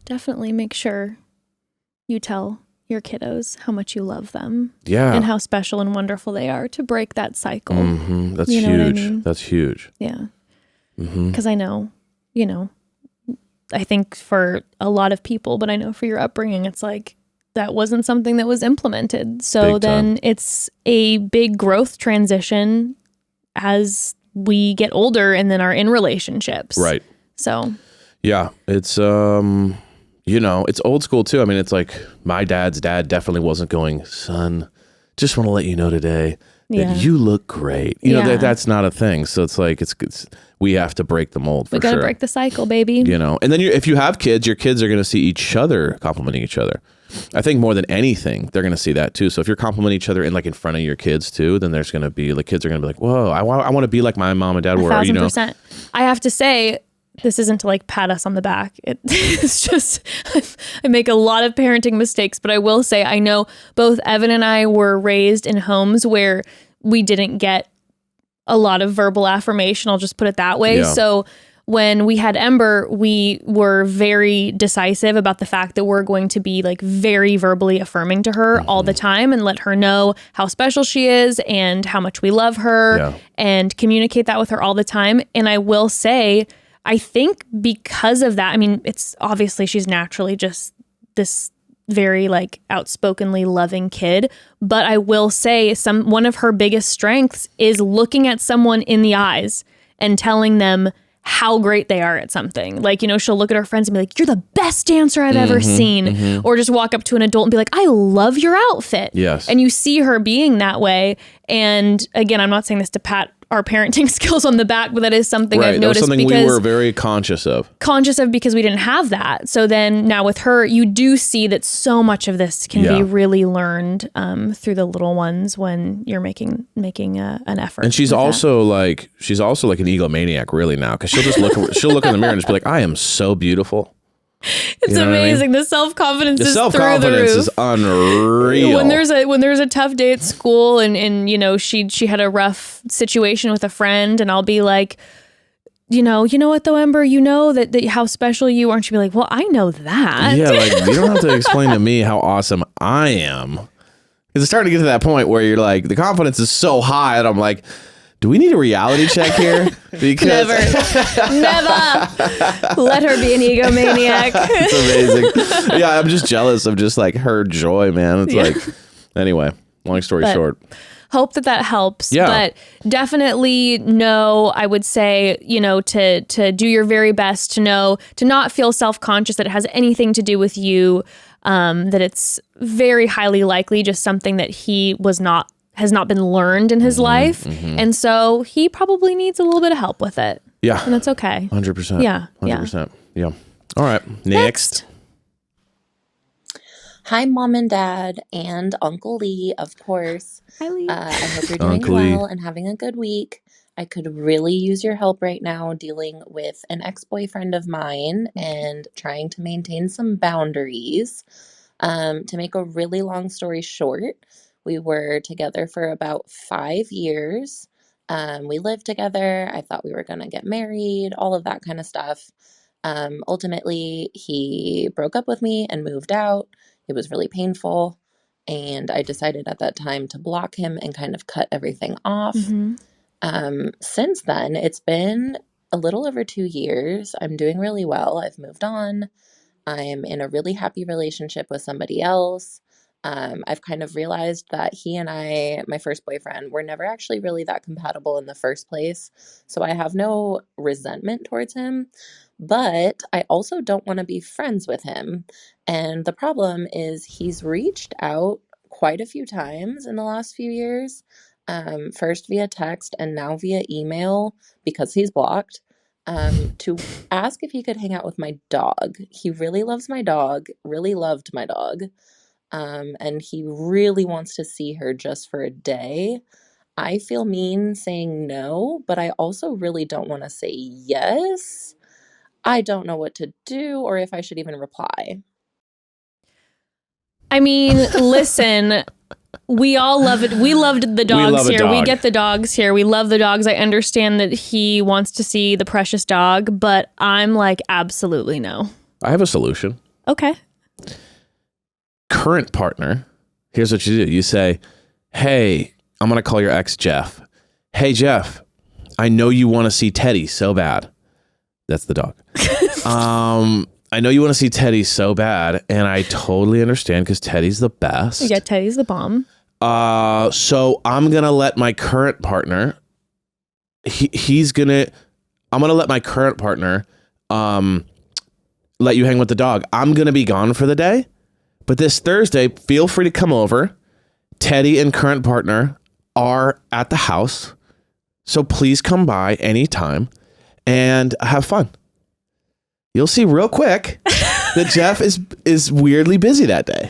definitely make sure you tell your kiddos how much you love them. Yeah. And how special and wonderful they are to break that cycle. That's huge. I mean? That's huge. Yeah. Because I know, I think for a lot of people, but I know for your upbringing, it's like that wasn't something that was implemented. So then it's a big growth transition as we get older and then are in relationships. Right. So. Yeah, it's, it's old school too. I mean, it's like my dad's dad definitely wasn't going, son, just want to let you know today that you look great. That's not a thing. So it's like, we have to break the mold for sure. We got to break the cycle, baby. And then if you have kids, your kids are going to see each other complimenting each other. I think more than anything, they're going to see that too. So if you're complimenting each other in front of your kids too, then there's going to be kids are going to be like, whoa, I want to be like my mom and dad were, 1,000%. I have to say, this isn't to pat us on the back. It's just, I make a lot of parenting mistakes, but I will say, I know both Evan and I were raised in homes where we didn't get a lot of verbal affirmation. I'll just put it that way. Yeah. So when we had Ember, we were very decisive about the fact that we're going to be very verbally affirming to her all the time and let her know how special she is and how much we love her and communicate that with her all the time. And I will say, I think because of that, I mean, it's obviously she's naturally just this very outspokenly loving kid, but I will say one of her biggest strengths is looking at someone in the eyes and telling them how great they are at something. Like, you know, she'll look at her friends and be like, you're the best dancer I've ever seen. Or just walk up to an adult and be like, I love your outfit. Yes. And you see her being that way. And again, I'm not saying this to pat our parenting skills on the back, but that is something I've noticed. That was something we were very conscious of. Because we didn't have that. So then now with her, you do see that so much of this can be really learned through the little ones when you're making an effort. And she's also like an egomaniac really now, because she'll just she'll look in the mirror and just be like, I am so beautiful. It's amazing. The self-confidence is through the self-confidence roof. is unreal. When there's a tough day at school and you know, she had a rough situation with a friend, and I'll be like, you know what though, Ember, you know that how special you are. And she'll be like, well, I know that. Yeah, like you don't have to explain to me how awesome I am. Because it's starting to get to that point where you're like, the confidence is so high, and I'm like, do we need a reality check here? Because Never. Let her be an egomaniac. It's amazing. Yeah, I'm just jealous of just like her joy, man. It's like, anyway, long story short. Hope that helps. Yeah. But definitely know, I would say, you know, to do your very best to not feel self-conscious that it has anything to do with you, that it's very highly likely just something that has not been learned in his life. And so he probably needs a little bit of help with it. Yeah. And that's okay. 100%. Yeah. 100%. Yeah. All right. Next. Hi, Mom and Dad, and Uncle Lee, of course. Hi, Lee. I hope you're doing Uncle well Lee. and having a good week. I could really use your help right now dealing with an ex-boyfriend of mine and trying to maintain some boundaries. To make a really long story short, we were together for about 5 years. We lived together. I thought we were going to get married, all of that kind of stuff. Ultimately, he broke up with me and moved out. It was really painful. And I decided at that time to block him and kind of cut everything off. Since then, it's been a little over 2 years. I'm doing really well. I've moved on. I'm in a really happy relationship with somebody else. I've kind of realized that he and I, my first boyfriend, were never actually really that compatible in the first place. So I have no resentment towards him, but I also don't want to be friends with him. And the problem is he's reached out quite a few times in the last few years, first via text and now via email because he's blocked, to ask if he could hang out with my dog. He really loves my dog, really loved my dog. And he really wants to see her just for a day. I feel mean saying no, but I also really don't want to say yes. I don't know what to do or if I should even reply. I mean, listen, we all love it. We loved the dogs here. We get the dogs here. We love the dogs. I understand that he wants to see the precious dog, but I'm like, absolutely no. I have a solution. Okay. Current partner, here's what you do. You say, hey, I'm going to call your ex Jeff. Hey, Jeff, I know you want to see Teddy so bad. That's the dog. I know you want to see Teddy so bad, and I totally understand because Teddy's the best. Yeah, Teddy's the bomb. So I'm going to let my current partner, I'm going to let my current partner let you hang with the dog. I'm going to be gone for the day. But this Thursday, feel free to come over. Teddy and current partner are at the house. So please come by anytime and have fun. You'll see real quick that Jeff is weirdly busy that day.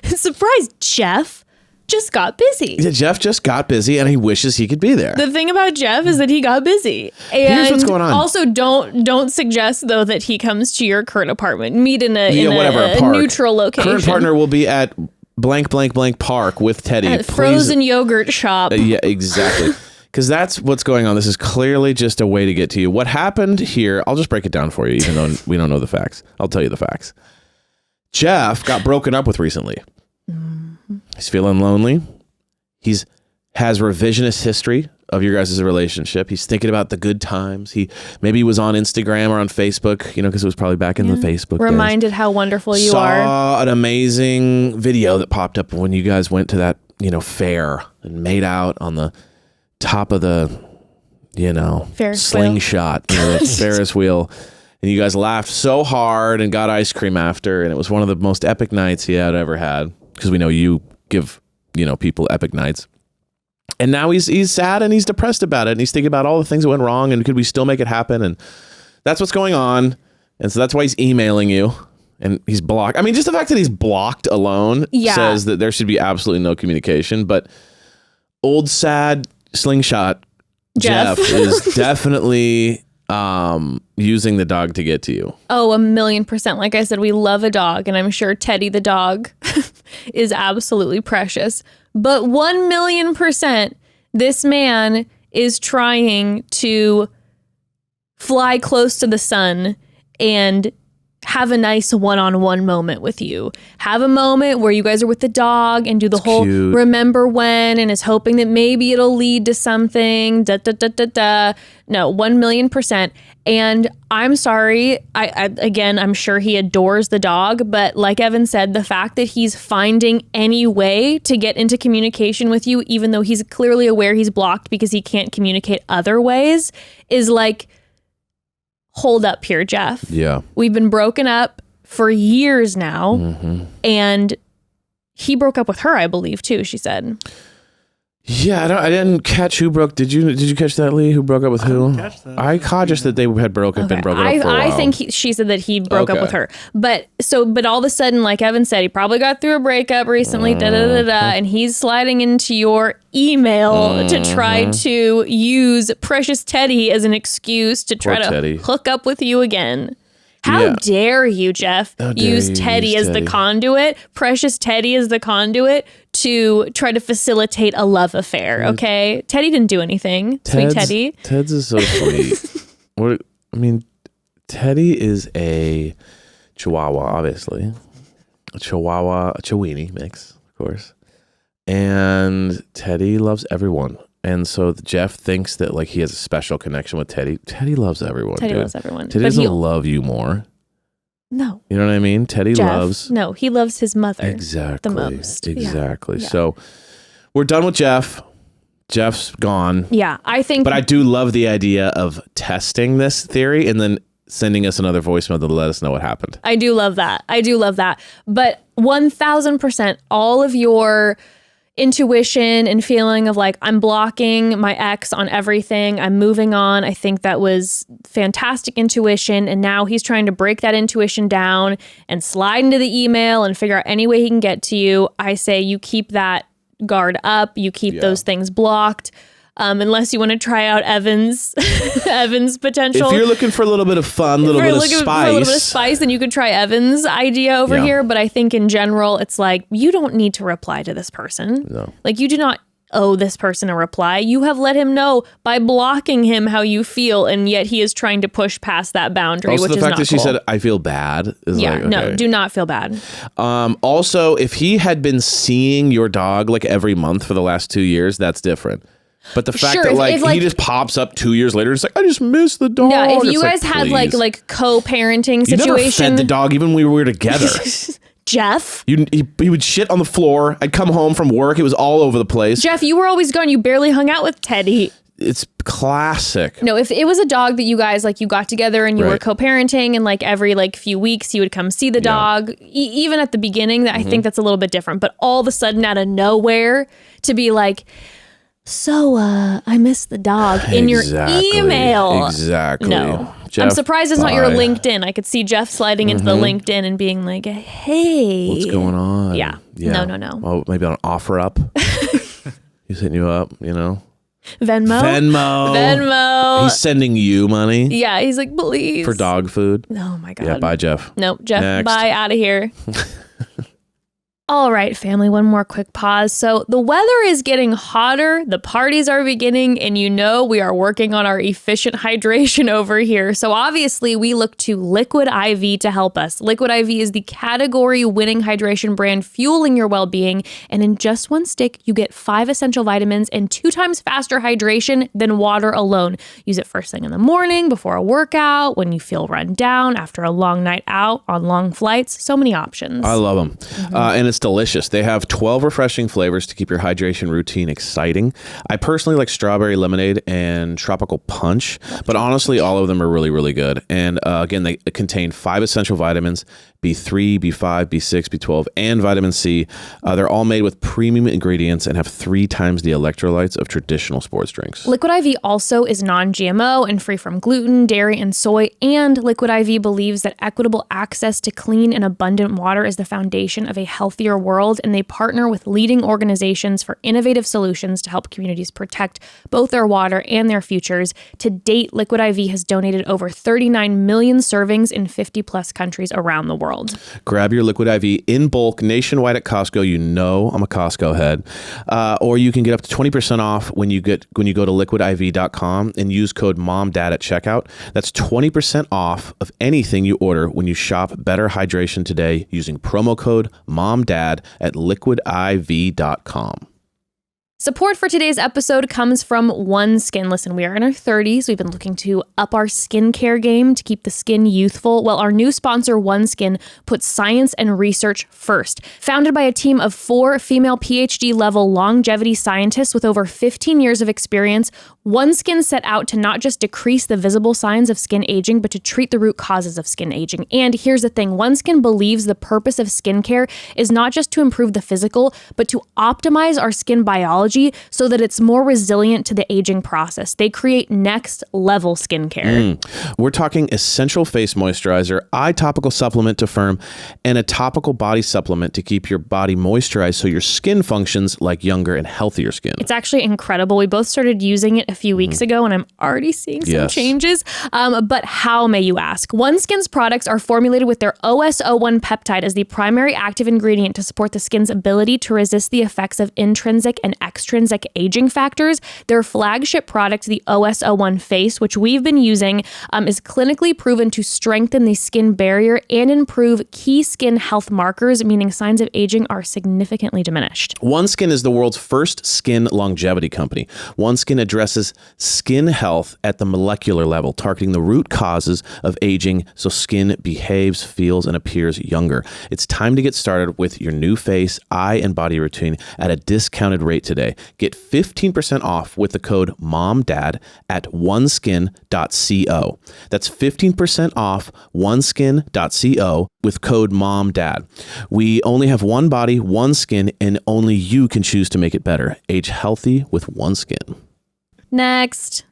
Surprise, Jeff just got busy. Yeah, Jeff just got busy and he wishes he could be there. The thing about Jeff is that he got busy. And here's what's going on. Also, don't suggest though that he comes to your current apartment. Meet in a neutral location. Current partner will be at blank blank blank park with Teddy. At frozen yogurt shop. Yeah, exactly. Because that's what's going on. This is clearly just a way to get to you. What happened here, I'll just break it down for you, even though we don't know the facts. I'll tell you the facts. Jeff got broken up with recently. He's feeling lonely. Has revisionist history of your guys' relationship. He's thinking about the good times. Maybe he was on Instagram or on Facebook, because it was probably back in the Facebook Reminded days. how wonderful you are. Saw an amazing video that popped up when you guys went to that, fair and made out on the top of the, Ferris slingshot, the Ferris wheel. And you guys laughed so hard and got ice cream after. And it was one of the most epic nights he had ever had. Because we know you give, people epic nights. And now he's sad and he's depressed about it. And he's thinking about all the things that went wrong. And could we still make it happen? And that's what's going on. And so that's why he's emailing you. And he's blocked. I mean, just the fact that he's blocked alone says that there should be absolutely no communication. But old, sad slingshot Jeff is definitely using the dog to get to you. Oh, 1,000,000%. Like I said, we love a dog. And I'm sure Teddy the dog is absolutely precious. But 1,000,000%, this man is trying to fly close to the sun and have a nice one-on-one moment with you. Have a moment where you guys are with the dog and do the whole cute. remember when, and is hoping that maybe it'll lead to something. No, 1,000,000%. And I'm sorry. Again, I'm sure he adores the dog, but like Evan said, the fact that he's finding any way to get into communication with you, even though he's clearly aware he's blocked because he can't communicate other ways, is like, hold up here, Jeff. Yeah. We've been broken up for years now. Mm-hmm. And he broke up with her, I believe, too, she said. Yeah, I didn't catch who broke. Did you catch that, Lee? Who broke up with who? I caught just that they had been broken up for a while. I think she said that he broke up with her. But all of a sudden, like Evan said, he probably got through a breakup recently, and he's sliding into your email to try to use Precious Teddy as an excuse to try to hook up with you again. How dare you, Jeff, use Teddy as the conduit, Precious Teddy as the conduit to try to facilitate a love affair, okay? Teddy didn't do anything. Sweet Teddy. Ted's is so sweet. Teddy is a Chihuahua, obviously. A Chiweenie mix, of course. And Teddy loves everyone. And so Jeff thinks that like he has a special connection with Teddy. Teddy loves everyone. Teddy loves everyone. Teddy doesn't love you more. No. You know what I mean? Teddy loves. No, he loves his mother. Exactly. The most. Exactly. Yeah. So we're done with Jeff. Jeff's gone. Yeah, I think. But I do love the idea of testing this theory and then sending us another voicemail to let us know what happened. I do love that. But 1,000%, all of your intuition and feeling of like, I'm blocking my ex on everything, I'm moving on. I think that was fantastic intuition. And now he's trying to break that intuition down and slide into the email and figure out any way he can get to you. I say you keep that guard up. You keep those things blocked. Unless you want to try out Evan's potential. If you're looking for a little bit of fun, a little bit of spice, then you could try Evan's idea over here. But I think in general, it's like, you don't need to reply to this person. No. Like, you do not owe this person a reply. You have let him know by blocking him how you feel, and yet he is trying to push past that boundary, also, which is not the fact that she cool. said, I feel bad is like, okay. No, do not feel bad. Also, if he had been seeing your dog like every month for the last 2 years, that's different. But the fact that like he just pops up 2 years later, it's like, I just miss the dog. Yeah, if you it's guys had like co-parenting you situation. never fed the dog even when we were together. Jeff? He would shit on the floor. I'd come home from work. It was all over the place. Jeff, you were always gone. You barely hung out with Teddy. It's classic. No, if it was a dog that you guys like, you got together and you were co-parenting, and like every like few weeks you would come see the dog, even at the beginning, that I think that's a little bit different. But all of a sudden out of nowhere to be like, so I miss the dog in your email. Exactly. No. Jeff, I'm surprised it's not your LinkedIn. I could see Jeff sliding into the LinkedIn and being like, hey. What's going on? Yeah. No. Oh, maybe on offer up. He's hitting you up, Venmo. He's sending you money. Yeah, he's like, please. For dog food. Oh my God. Yeah, bye, Jeff. Nope, Jeff, Next. bye, out of here. All right, family, one more quick pause. So the weather is getting hotter, the parties are beginning, and we are working on our efficient hydration over here. So obviously we look to Liquid IV to help us. Liquid IV is the category-winning hydration brand fueling your well-being. And in just one stick, you get 5 essential vitamins and 2 times faster hydration than water alone. Use it first thing in the morning, before a workout, when you feel run down, after a long night out, on long flights. So many options. I love them. And it's it's delicious. They have 12 refreshing flavors to keep your hydration routine exciting. I personally like strawberry lemonade and tropical punch, but honestly, all of them are really, really good. And again, they contain 5 essential vitamins, B3, B5, B6, B12, and vitamin C. They're all made with premium ingredients and have 3 times the electrolytes of traditional sports drinks. Liquid IV also is non-GMO and free from gluten, dairy, and soy. And Liquid IV believes that equitable access to clean and abundant water is the foundation of a healthier world. And they partner with leading organizations for innovative solutions to help communities protect both their water and their futures. To date, Liquid IV has donated over 39 million servings in 50 plus countries around the world. Grab your Liquid IV in bulk nationwide at Costco. You know I'm a Costco head. Or you can get up to 20% off when you go to liquidiv.com and use code MOMDAD at checkout. That's 20% off of anything you order when you shop Better Hydration today using promo code MOMDAD at liquidiv.com. Support for today's episode comes from OneSkin. Listen, we are in our 30s. We've been looking to up our skincare game to keep the skin youthful. Well, our new sponsor, OneSkin, puts science and research first. Founded by a team of 4 female PhD-level longevity scientists with over 15 years of experience, OneSkin set out to not just decrease the visible signs of skin aging, but to treat the root causes of skin aging. And here's the thing, OneSkin believes the purpose of skincare is not just to improve the physical, but to optimize our skin biology so that it's more resilient to the aging process. They create next level skincare. We're talking essential face moisturizer, eye topical supplement to firm, and a topical body supplement to keep your body moisturized so your skin functions like younger and healthier skin. It's actually incredible. We both started using it a few weeks ago and I'm already seeing some changes. But how, may you ask? OneSkin's products are formulated with their OS01 peptide as the primary active ingredient to support the skin's ability to resist the effects of intrinsic and extrinsic aging factors. Their flagship product, the OS01 Face, which we've been using, is clinically proven to strengthen the skin barrier and improve key skin health markers, meaning signs of aging are significantly diminished. OneSkin is the world's first skin longevity company. OneSkin addresses skin health at the molecular level, targeting the root causes of aging so skin behaves, feels, and appears younger. It's time to get started with your new face, eye, and body routine at a discounted rate today. Get 15% off with the code MOMDAD at oneskin.co. That's 15% off oneskin.co with code MOMDAD. We only have one body, one skin, and only you can choose to make it better. Age healthy with OneSkin. Next.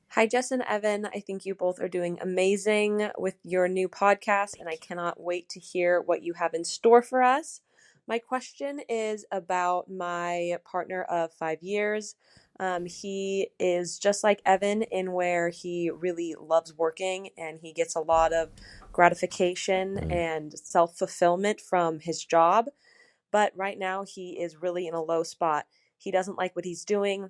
Hi, Jess and Evan. I think you both are doing amazing with your new podcast, and I cannot wait to hear what you have in store for us. My question is about my partner of 5 years. He is just like Evan in where he really loves working and he gets a lot of gratification and self-fulfillment from his job. But right now he is really in a low spot. He doesn't like what he's doing.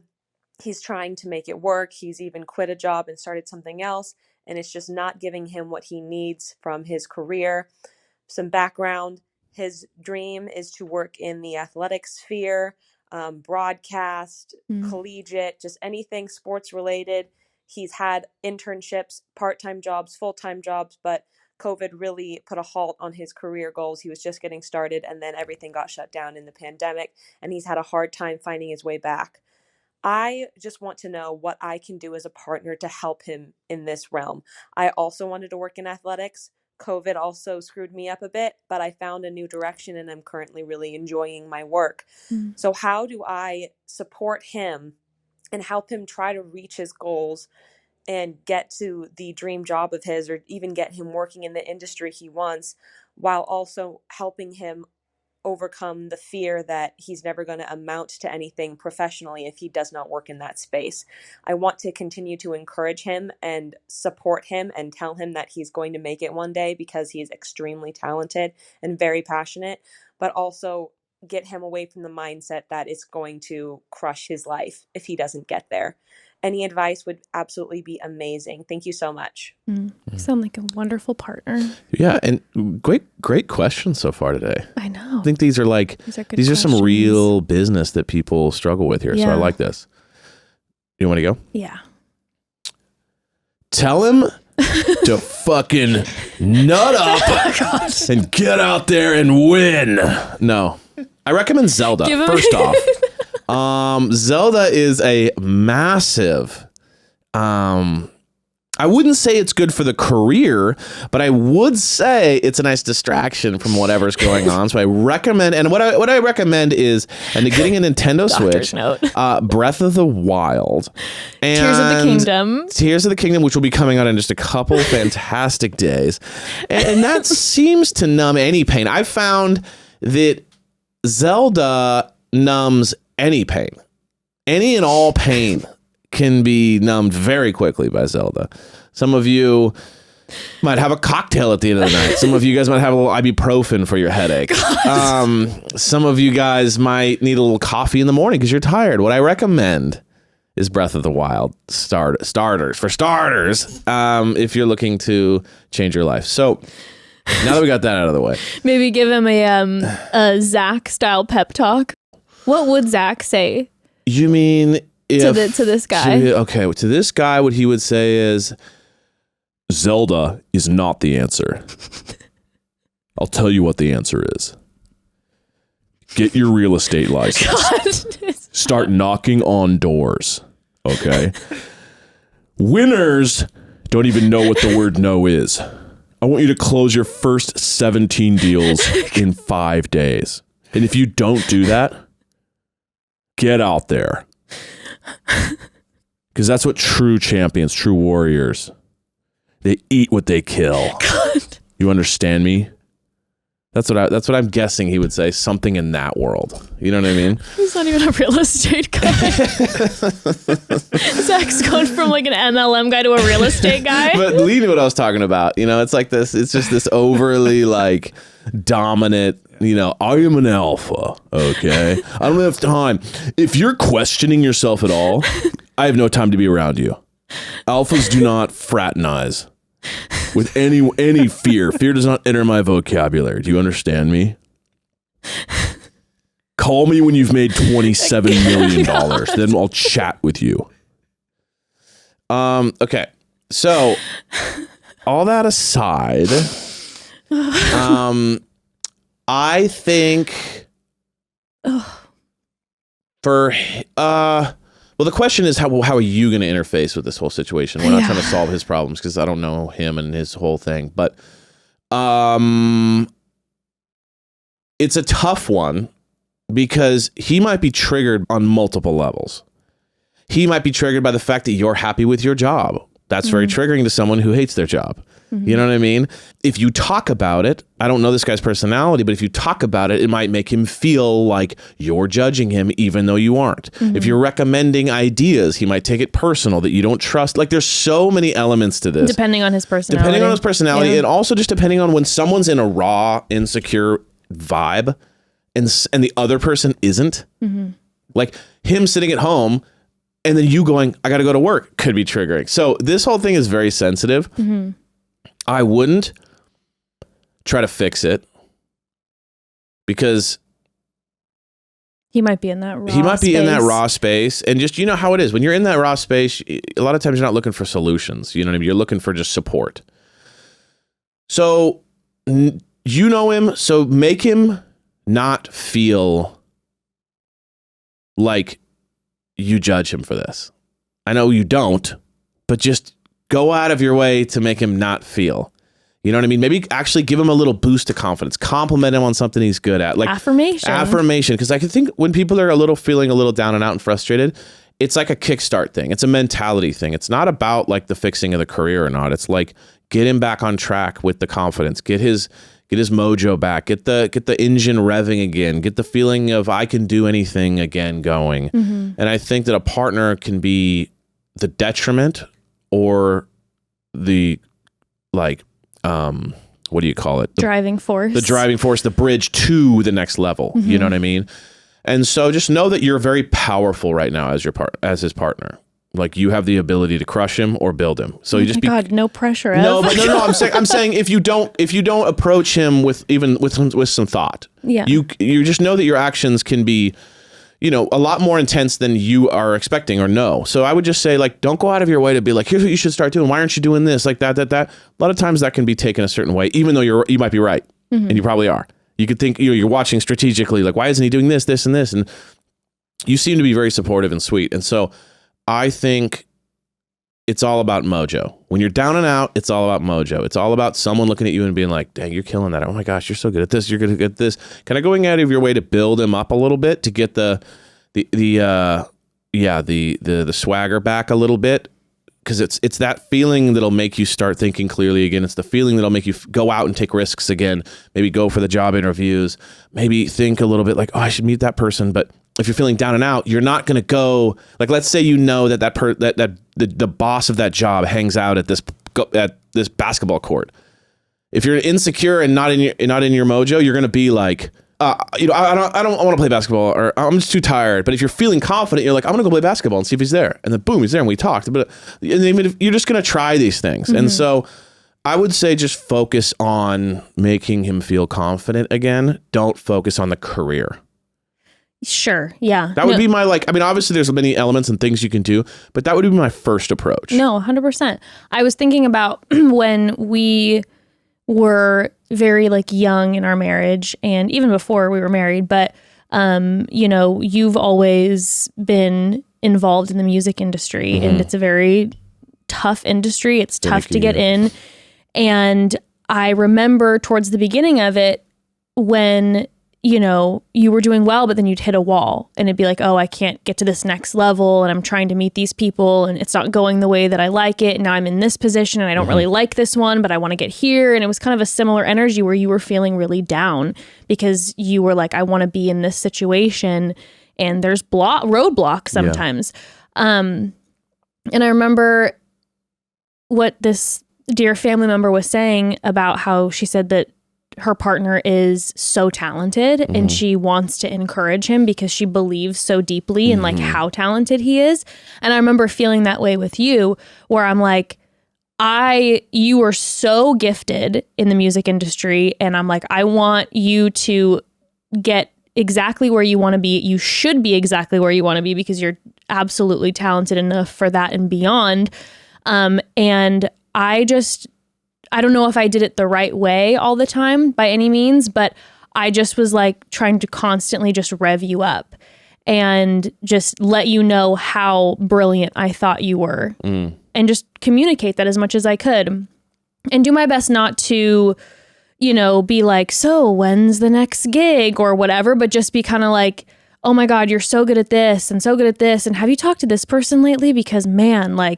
He's trying to make it work. He's even quit a job and started something else, and it's just not giving him what he needs from his career. Some background. His dream is to work in the athletic sphere, broadcast, collegiate, just anything sports related. He's had internships, part-time jobs, full-time jobs, but COVID really put a halt on his career goals. He was just getting started, and then everything got shut down in the pandemic, and he's had a hard time finding his way back. I just want to know what I can do as a partner to help him in this realm. I also wanted to work in athletics. COVID also screwed me up a bit, but I found a new direction and I'm currently really enjoying my work. So how do I support him and help him try to reach his goals and get to the dream job of his, or even get him working in the industry he wants, while also helping him overcome the fear that he's never going to amount to anything professionally if he does not work in that space. I want to continue to encourage him and support him and tell him that he's going to make it one day because he's extremely talented and very passionate, but also get him away from the mindset that it's going to crush his life if he doesn't get there. Any advice would absolutely be amazing. Thank you so much. You sound like a wonderful partner. Yeah, and great questions so far today. I know. I think these are these are some real business that people struggle with here. So I like this. You want to go? Yeah. Tell him to fucking nut up and get out there and win. No, I recommend Zelda. First off, Zelda is a massive. I wouldn't say it's good for the career, but I would say it's a nice distraction from whatever's going on. So I recommend, and what I recommend is, and getting a Nintendo Switch, Breath of the Wild, and Tears of the Kingdom, which will be coming out in just a couple fantastic days, and that seems to numb any pain. I found that Zelda numbs any pain, any and all pain can be numbed very quickly by Zelda. Some of you might have a cocktail at the end of the night. Some of you guys might have a little ibuprofen for your headache. Some of you guys might need a little coffee in the morning because you're tired. What I recommend is Breath of the Wild starters. For starters, if you're looking to change your life. So now that we got that out of the way. Maybe give him a Zach-style pep talk. What would Zach say? You mean... To this guy. To this guy, what he would say is, Zelda is not the answer. I'll tell you what the answer is. Get your real estate license. Start knocking on doors. Okay? Winners don't even know what the word no is. I want you to close your first 17 deals in 5 days. And if you don't do that, get out there. Because that's what true champions, true warriors, they eat what they kill. God. You understand me? That's what I'm guessing he would say. Something in that world. You know what I mean? He's not even a real estate guy. Zach's going from like an MLM guy to a real estate guy. But leading what I was talking about, it's like this. It's just this overly like dominant. I am an alpha. Okay, I don't have time. If you're questioning yourself at all, I have no time to be around you. Alphas do not fraternize with any fear. Fear does not enter my vocabulary. Do you understand me? Call me when you've made $27 million. Then I'll chat with you. Okay. So, all that aside, I think the question is how are you going to interface with this whole situation? We're not trying to solve his problems because I don't know him and his whole thing, but it's a tough one because he might be triggered on multiple levels. He might be triggered by the fact that you're happy with your job. That's very triggering to someone who hates their job. You know what I mean? If you talk about it, I don't know this guy's personality, but if you talk about it, it might make him feel like you're judging him even though you aren't. If you're recommending ideas, he might take it personal that you don't trust. Like there's so many elements to this. Depending on his personality. And also just depending on when someone's in a raw, insecure vibe and the other person isn't. Like him sitting at home and then you going, I got to go to work, could be triggering. So this whole thing is very sensitive. I wouldn't try to fix it because he might be in that raw space. And just, how it is when you're in that raw space, a lot of times you're not looking for solutions. You know what I mean? You're looking for just support. So you know him. So make him not feel like you judge him for this. I know you don't, but just go out of your way to make him not feel. You know what I mean? Maybe actually give him a little boost of confidence. Compliment him on something he's good at. Like affirmation. Because I can think when people are feeling a little down and out and frustrated, it's like a kickstart thing. It's a mentality thing. It's not about like the fixing of the career or not. It's like get him back on track with the confidence. Get his mojo back. Get the engine revving again. Get the feeling of I can do anything again going. And I think that a partner can be the detriment or the what do you call it? Driving force. The driving force, the bridge to the next level. You know what I mean? And so just know that you're very powerful right now as his partner. Like you have the ability to crush him or build him. So you just God, no pressure. No. I'm saying if you don't approach him with some thought, you just know that your actions can be, a lot more intense than you are expecting or know. So I would just say, like, don't go out of your way to be like, here's what you should start doing. Why aren't you doing this? Like that. A lot of times that can be taken a certain way, even though you might be right. And you probably are. You could think, you're watching strategically, like, why isn't he doing this, this, and this? And you seem to be very supportive and sweet. And so I think it's all about mojo. When you're down and out, it's all about mojo. It's all about someone looking at you and being like, dang, you're killing that. Oh my gosh, you're so good at this. You're good at this. Kind of going out of your way to build him up a little bit to get the swagger back a little bit. Because it's that feeling that'll make you start thinking clearly again. It's the feeling that'll make you go out and take risks again. Maybe go for the job interviews. Maybe think a little bit like, oh, I should meet that person. But if you're feeling down and out, you're not going to go. Like, let's say that the boss of that job hangs out at this basketball court. If you're insecure and not in your mojo, you're going to be like, I don't want to play basketball, or I'm just too tired. But if you're feeling confident, you're like, I'm going to go play basketball and see if he's there. And then boom, he's there, and we talked. But you're just going to try these things. And so I would say just focus on making him feel confident again. Don't focus on the career. Sure. Yeah. That would be my, obviously there's many elements and things you can do, but that would be my first approach. No, 100%. I was thinking about when we were very young in our marriage, and even before we were married, but you've always been involved in the music industry, and it's a very tough industry. It's tough to get in. And I remember towards the beginning of it when you were doing well, but then you'd hit a wall and it'd be like, oh, I can't get to this next level, and I'm trying to meet these people and it's not going the way that I like it. And now I'm in this position and I don't really like this one, but I want to get here. And it was kind of a similar energy where you were feeling really down because you were like, I want to be in this situation, and there's roadblocks sometimes. And I remember what this dear family member was saying about how she said that her partner is so talented and she wants to encourage him because she believes so deeply in how talented he is. And I remember feeling that way with you, where I'm like, you are so gifted in the music industry, and I'm like, I want you to get exactly where you want to be. You should be exactly where you want to be because you're absolutely talented enough for that and beyond. And I don't know if I did it the right way all the time by any means, but I just was trying to constantly just rev you up and just let you know how brilliant I thought you were, and just communicate that as much as I could, and do my best not to, be like, so when's the next gig or whatever, but just be kind of like, oh my God, you're so good at this and so good at this. And have you talked to this person lately? Because man, I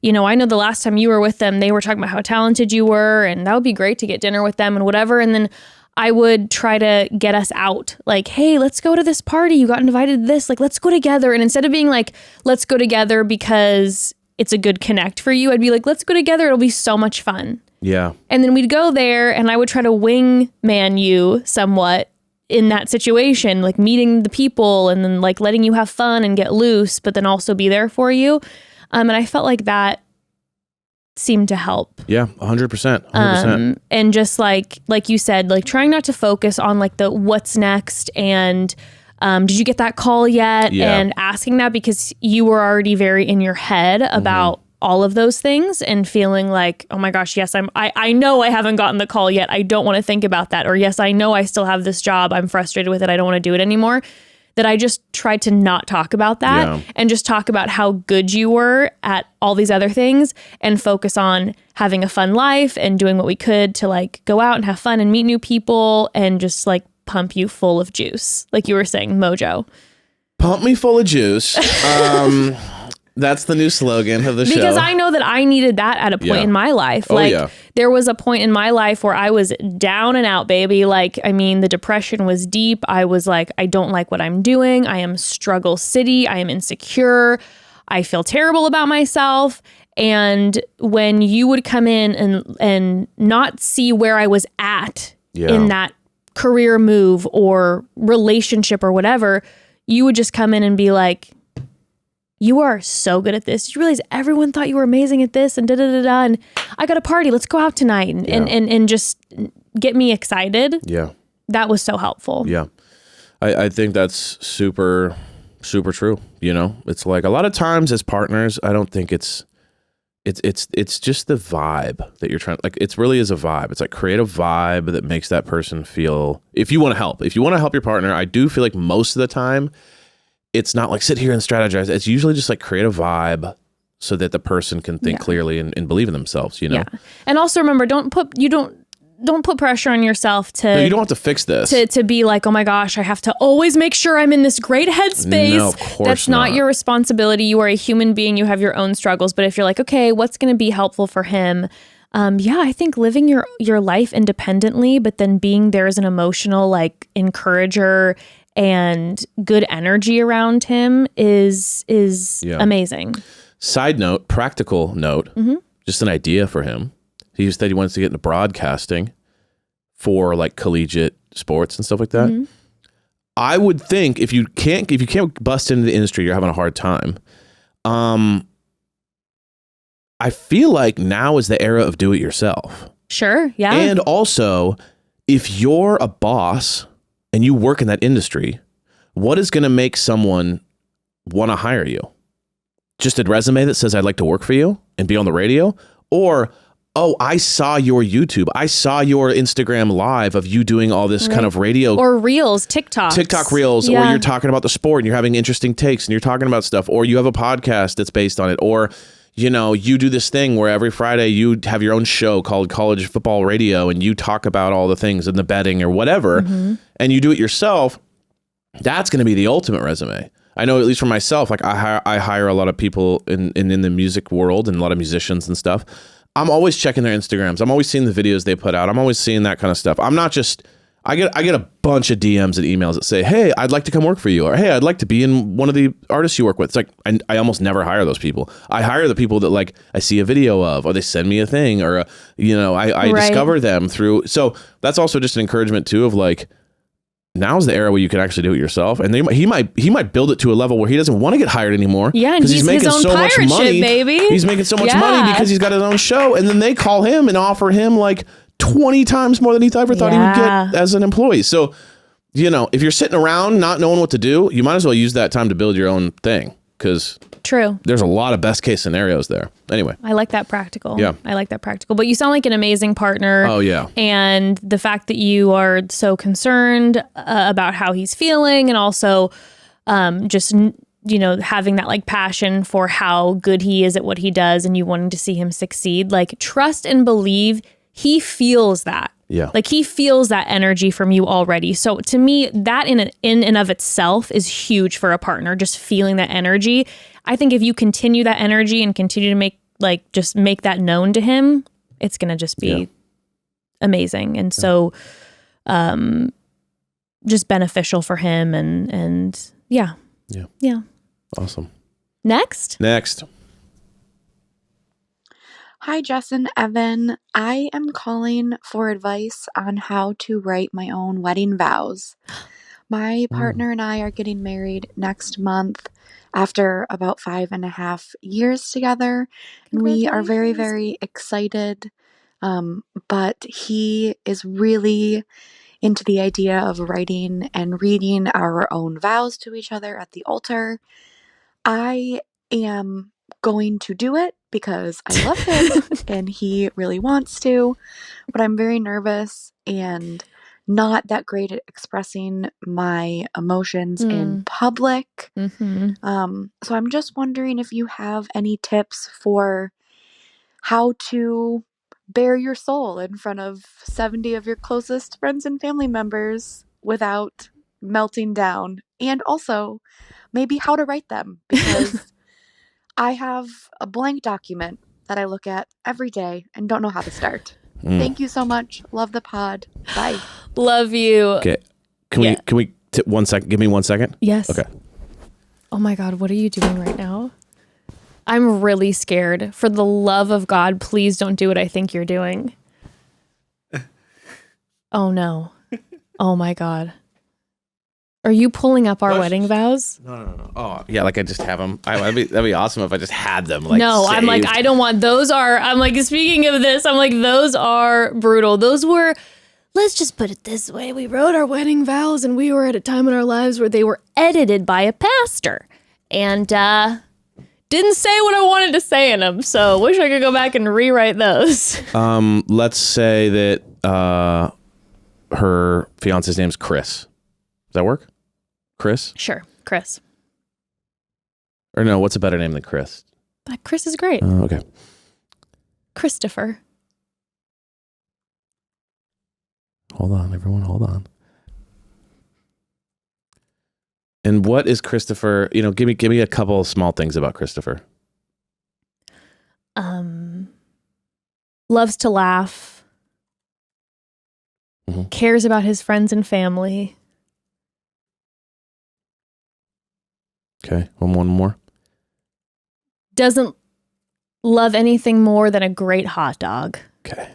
know the last time you were with them, they were talking about how talented you were, and that would be great to get dinner with them and whatever. And then I would try to get us out. Like, hey, let's go to this party. You got invited to this. Let's go together. And instead of being like, let's go together because it's a good connect for you, I'd be like, let's go together. It'll be so much fun. Yeah. And then we'd go there and I would try to wingman you somewhat in that situation, meeting the people and then letting you have fun and get loose, but then also be there for you. And I felt like that seemed to help. Yeah, 100%. And just like you said, trying not to focus on the what's next and did you get that call yet? Yeah. And asking that because you were already very in your head about all of those things and feeling like, oh my gosh, yes, I know I haven't gotten the call yet. I don't want to think about that. Or yes, I know I still have this job. I'm frustrated with it. I don't want to do it anymore. That I just tried to not talk about that and just talk about how good you were at all these other things and focus on having a fun life and doing what we could to go out and have fun and meet new people and just pump you full of juice. Like you were saying, mojo. Pump me full of juice. That's the new slogan of the show. Because I know that I needed that at a point in my life. There was a point in my life where I was down and out, baby. The depression was deep. I was like, I don't like what I'm doing. I am struggle city. I am insecure. I feel terrible about myself. And when you would come in and not see where I was at in that career move or relationship or whatever, you would just come in and be like, you are so good at this. Did you realize everyone thought you were amazing at this and da-da-da-da, and I got a party. Let's go out tonight and just get me excited. Yeah. That was so helpful. Yeah. I think that's super Super true. You know, it's like a lot of times as partners, I don't think it's just the vibe that you're trying, like it really is a vibe. It's like create a vibe that makes that person feel, if you want to help your partner, I do feel like most of the time it's not like sit here and strategize. It's usually just like create a vibe so that the person can think clearly and believe in themselves, you know? Yeah. And also remember, don't put pressure on yourself to... No, you don't have to fix this. To be like, oh my gosh, I have to always make sure I'm in this great headspace. No, of course That's not your responsibility. You are a human being. You have your own struggles. But if you're like, okay, what's going to be helpful for him? I think living your life independently, but then being there as an emotional like encourager and good energy around him is amazing. Side note, practical note, just an idea for him. He said he wants to get into broadcasting for like collegiate sports and stuff like that. I would think if you can't bust into the industry, you're having a hard time. I feel like now is the era of do it yourself. Sure, yeah. And also, if you're a boss and you work in that industry, what is going to make someone want to hire you? Just a resume that says I'd like to work for you and be on the radio? Or, oh, I saw your YouTube. I saw your Instagram live of you doing all this kind of radio. Or reels, TikTok reels, or you're talking about the sport and you're having interesting takes and you're talking about stuff, or you have a podcast that's based on it, or, you know, you do this thing where every Friday you have your own show called College Football Radio and you talk about all the things and the betting or whatever, and you do it yourself. That's going to be the ultimate resume. I know, at least for myself, like I hire a lot of people in the music world and a lot of musicians and stuff. I'm always checking their Instagrams. I'm always seeing the videos they put out. I'm always seeing that kind of stuff. I'm not just, I get a bunch of DMs and emails that say, hey, I'd like to come work for you. Or, hey, I'd like to be in one of the artists you work with. It's like, I almost never hire those people. I hire the people that like I see a video of, or they send me a thing, or, I discover them through. So that's also just an encouragement too of like, now's the era where you can actually do it yourself, and he might build it to a level where he doesn't want to get hired anymore. Yeah, and he's making so much money, baby. He's making so much money because he's got his own show, and then they call him and offer him like 20 times more than he ever thought he would get as an employee. So, if you're sitting around not knowing what to do, you might as well use that time to build your own thing, because there's a lot of best case scenarios there. Anyway, I like that practical. Yeah, I like that practical. But you sound like an amazing partner. Oh yeah. And the fact that you are so concerned about how he's feeling, and also just having that like passion for how good he is at what he does, and you wanting to see him succeed. Like, trust and believe he feels that. Yeah. Like, he feels that energy from you already. So to me, that in and of itself is huge for a partner, just feeling that energy. I think if you continue that energy and continue to make that known to him, it's going to just be amazing. And so just beneficial for him and yeah. Awesome. Next. Hi, Jess and Evan. I am calling for advice on how to write my own wedding vows. My partner and I are getting married next month after about 5.5 years together. And we are very, very excited. But he is really into the idea of writing and reading our own vows to each other at the altar. I am going to do it because I love him and he really wants to, but I'm very nervous and not that great at expressing my emotions in public. So I'm just wondering if you have any tips for how to bare your soul in front of 70 of your closest friends and family members without melting down, and also maybe how to write them, because I have a blank document that I look at every day and don't know how to start. Thank you so much. Love the pod. Bye. Love you. Okay. Can we 1 second? Give me 1 second. Yes. Okay. Oh my God, what are you doing right now? I'm really scared. For the love of God, please don't do what I think you're doing. Oh no. Oh my God. Are you pulling up our wedding vows? No. Oh, yeah, like I just have them. That'd be awesome if I just had them. Like, no, saved. I'm like, I don't want, those are, I'm like, speaking of this, I'm like, those are brutal. Those were let's just put it this way. We wrote our wedding vows and we were at a time in our lives where they were edited by a pastor. And didn't say what I wanted to say in them. So wish I could go back and rewrite those. Let's say that her fiance's name's Chris. Does that work? Chris? Sure, Chris. Or no, what's a better name than Chris? Chris is great. Okay. Christopher. Hold on, everyone. Hold on. And what is Christopher? Give me a couple of small things about Christopher. Loves to laugh. Mm-hmm. Cares about his friends and family. Okay, one more. Doesn't love anything more than a great hot dog. Okay.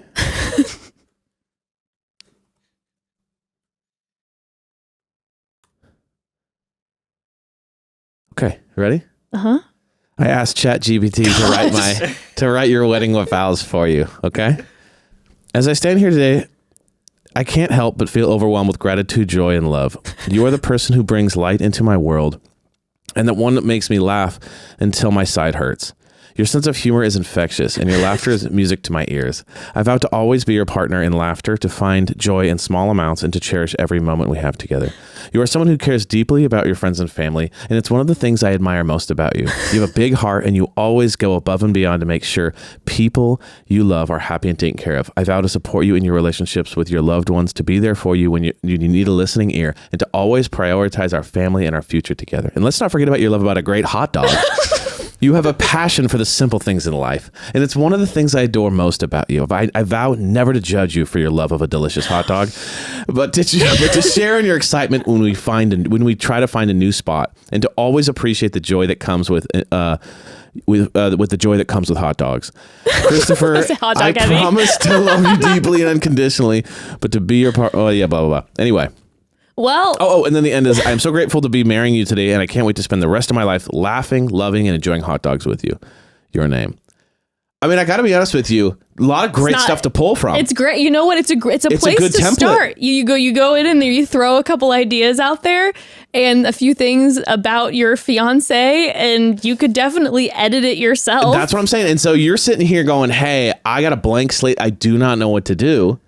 Okay, ready? Uh-huh. I asked ChatGPT to write your wedding vows for you, okay? As I stand here today, I can't help but feel overwhelmed with gratitude, joy, and love. You are the person who brings light into my world, and the one that makes me laugh until my side hurts. Your sense of humor is infectious, and your laughter is music to my ears. I vow to always be your partner in laughter, to find joy in small amounts, and to cherish every moment we have together. You are someone who cares deeply about your friends and family, and it's one of the things I admire most about you. You have a big heart, and you always go above and beyond to make sure people you love are happy and taken care of. I vow to support you in your relationships with your loved ones, to be there for you when you need a listening ear, and to always prioritize our family and our future together. And let's not forget about your love about a great hot dog. You have a passion for the simple things in life, and it's one of the things I adore most about you. I vow never to judge you for your love of a delicious hot dog, but to share in your excitement when we try to find a new spot, and to always appreciate the joy that comes with the joy that comes with hot dogs. Christopher, I promise to love you deeply and unconditionally, but to be your part. Oh yeah, blah blah blah. Anyway. Well. Oh, and then the end is, I'm so grateful to be marrying you today, and I can't wait to spend the rest of my life laughing, loving, and enjoying hot dogs with you. Your name. I mean, I got to be honest with you. A lot of great stuff to pull from. It's great. You know what? It's a place to template. Start. You go in and you throw a couple ideas out there and a few things about your fiance, and you could definitely edit it yourself. That's what I'm saying. And so you're sitting here going, "Hey, I got a blank slate. I do not know what to do."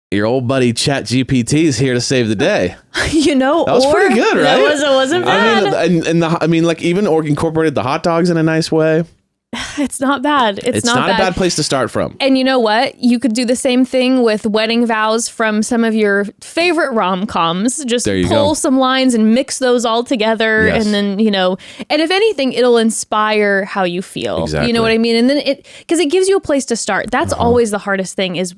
Your old buddy ChatGPT is here to save the day. That was pretty good, right? It wasn't bad. I mean, like even incorporated the hot dogs in a nice way. It's not bad. It's not a bad place to start from. And you know what? You could do the same thing with wedding vows from some of your favorite rom-coms. Just pull some lines and mix those all together. Yes. And then, and if anything, it'll inspire how you feel. Exactly. You know what I mean? And then because it gives you a place to start. That's always the hardest thing, is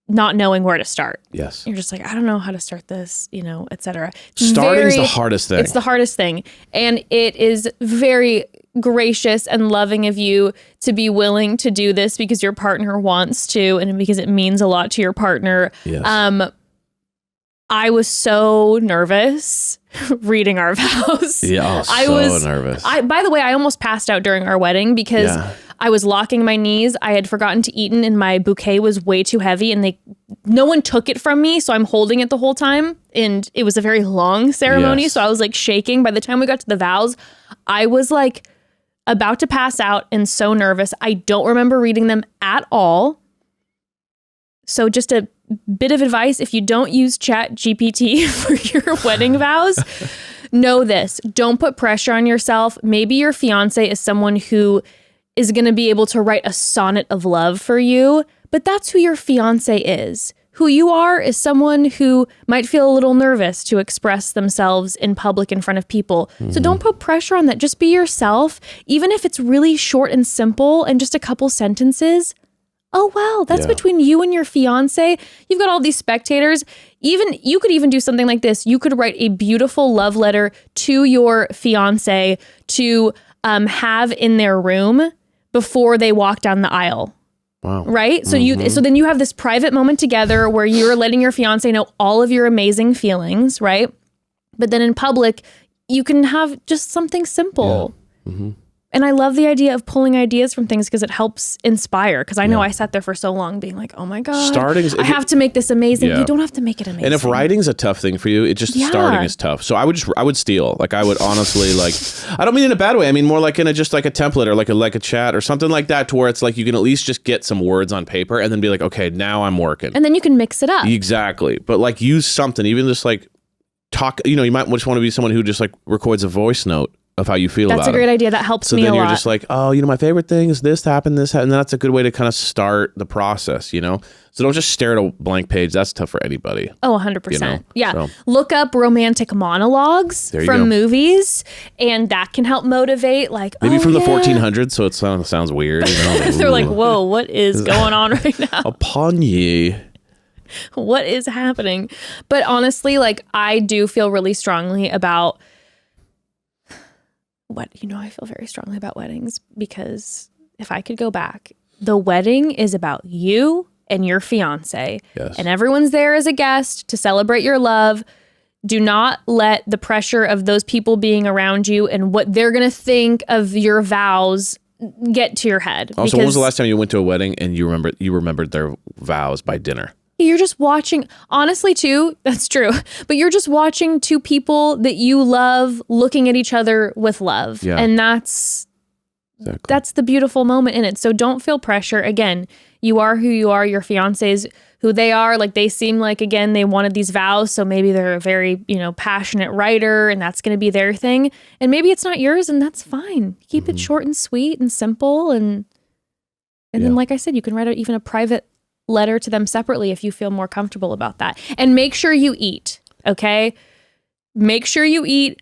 not knowing where to start. Yes. You're just like, I don't know how to start this, et cetera. Starting is the hardest thing. It's the hardest thing. And it is very gracious and loving of you to be willing to do this because your partner wants to, and because it means a lot to your partner. Yes. I was so nervous reading our vows. Yeah, I was nervous. By the way, I almost passed out during our wedding because I was locking my knees. I had forgotten to eat, and my bouquet was way too heavy, and no one took it from me, so I'm holding it the whole time. And it was a very long ceremony, so I was like shaking. By the time we got to the vows, I was like about to pass out and so nervous. I don't remember reading them at all. So just a bit of advice: if you don't use ChatGPT for your wedding vows, know this. Don't put pressure on yourself. Maybe your fiance is someone who is going to be able to write a sonnet of love for you, but that's who your fiance is. Who you are is someone who might feel a little nervous to express themselves in public in front of people. Mm-hmm. So don't put pressure on that. Just be yourself. Even if it's really short and simple and just a couple sentences. Oh, wow, that's between you and your fiance. You've got all these spectators. You could even do something like this. You could write a beautiful love letter to your fiance to have in their room before they walk down the aisle. Wow. Right? So so then you have this private moment together where you're letting your fiance know all of your amazing feelings, right? But then in public, you can have just something simple. Yeah. Mm-hmm. And I love the idea of pulling ideas from things because it helps inspire. Because I know I sat there for so long being like, oh my God, I have to make this amazing. You don't have to make it amazing. And if writing's a tough thing for you, it just starting is tough. So I would steal. Like I would honestly like, I don't mean in a bad way. I mean more like in just like a template or like a chat or something like that to where it's like you can at least just get some words on paper and then be like, okay, now I'm working. And then you can mix it up. Exactly. But like use something, even just like talk, you know, you might just want to be someone who just like records a voice note of how you feel about it. That's a great idea. That helps me a lot. So then you're just like, oh, you know, my favorite thing is this happened, and that's a good way to kind of start the process, you know? So don't just stare at a blank page. That's tough for anybody. Oh, 100%. You know? Yeah. So. Look up romantic monologues from movies, and that can help motivate. Like, maybe from the 1400s, so it sounds weird. You know? They're like, whoa, what is going on right now? Upon ye. What is happening? But honestly, like, I do feel really strongly about I feel very strongly about weddings because if I could go back, the wedding is about you and your fiance. Yes. And everyone's there as a guest to celebrate your love. Do not let the pressure of those people being around you and what they're going to think of your vows get to your head. Also, when was the last time you went to a wedding and you remembered their vows by dinner? You're just watching, honestly too, that's true, but you're just watching two people that you love looking at each other with love. Yeah. And that's the beautiful moment in it. So don't feel pressure. Again, you are who you are. Your fiance's who they are. Like they seem like, again, they wanted these vows. So maybe they're a very, passionate writer and that's going to be their thing. And maybe it's not yours and that's fine. Keep it short and sweet and simple. And then, like I said, you can write even a private letter to them separately if you feel more comfortable about that. And make sure you eat, okay? Make sure you eat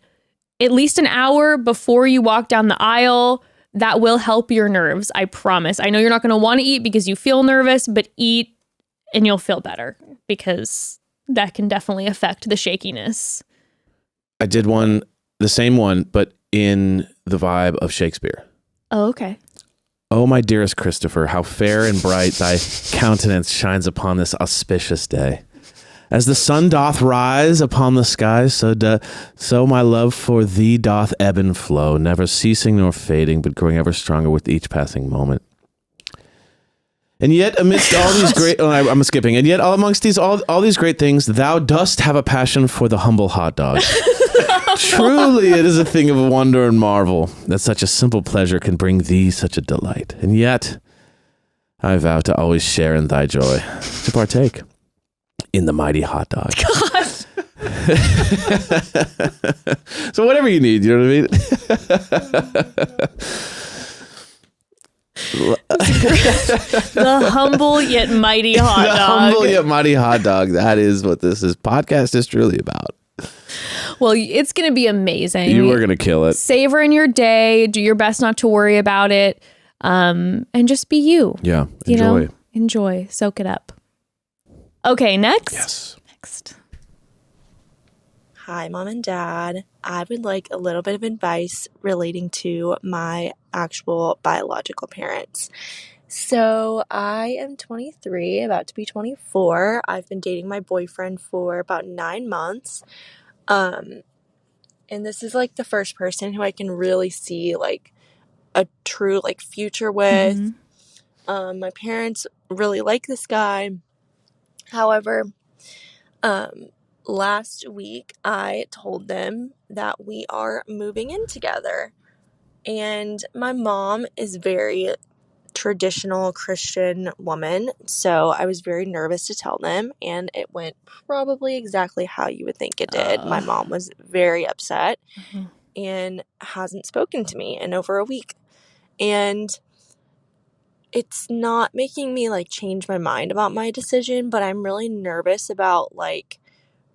at least an hour before you walk down the aisle. That will help your nerves, I promise. I know you're not going to want to eat because you feel nervous, but eat and you'll feel better because that can definitely affect the shakiness. I did the same one, but in the vibe of Shakespeare. Oh, okay. Oh, my dearest Christopher, how fair and bright thy countenance shines upon this auspicious day. As the sun doth rise upon the skies, so my love for thee doth ebb and flow, never ceasing nor fading, but growing ever stronger with each passing moment. And yet, amidst all these great, I'm skipping. And yet, amongst all these great things, thou dost have a passion for the humble hot dog. Truly, it is a thing of wonder and marvel that such a simple pleasure can bring thee such a delight. And yet, I vow to always share in thy joy, to partake in the mighty hot dog. God. So whatever you need, you know what I mean? The humble yet mighty hot dog. The humble yet mighty hot dog. That is what this podcast is truly about. Well, it's going to be amazing. You are going to kill it. Savor in your day. Do your best not to worry about it. And just be you. Yeah. Enjoy. Enjoy. Soak it up. Okay, next. Yes. Next. Hi, Mom and Dad. I would like a little bit of advice relating to my actual biological parents. So I am 23, about to be 24. I've been dating my boyfriend for about 9 months. And this is like the first person who I can really see like a true like future with. My parents really like this guy. However, last week I told them that we are moving in together. And my mom is very traditional Christian woman, so I was very nervous to tell them, and it went probably exactly how you would think it did. My mom was very upset and hasn't spoken to me in over a week. And it's not making me like change my mind about my decision, but I'm really nervous about like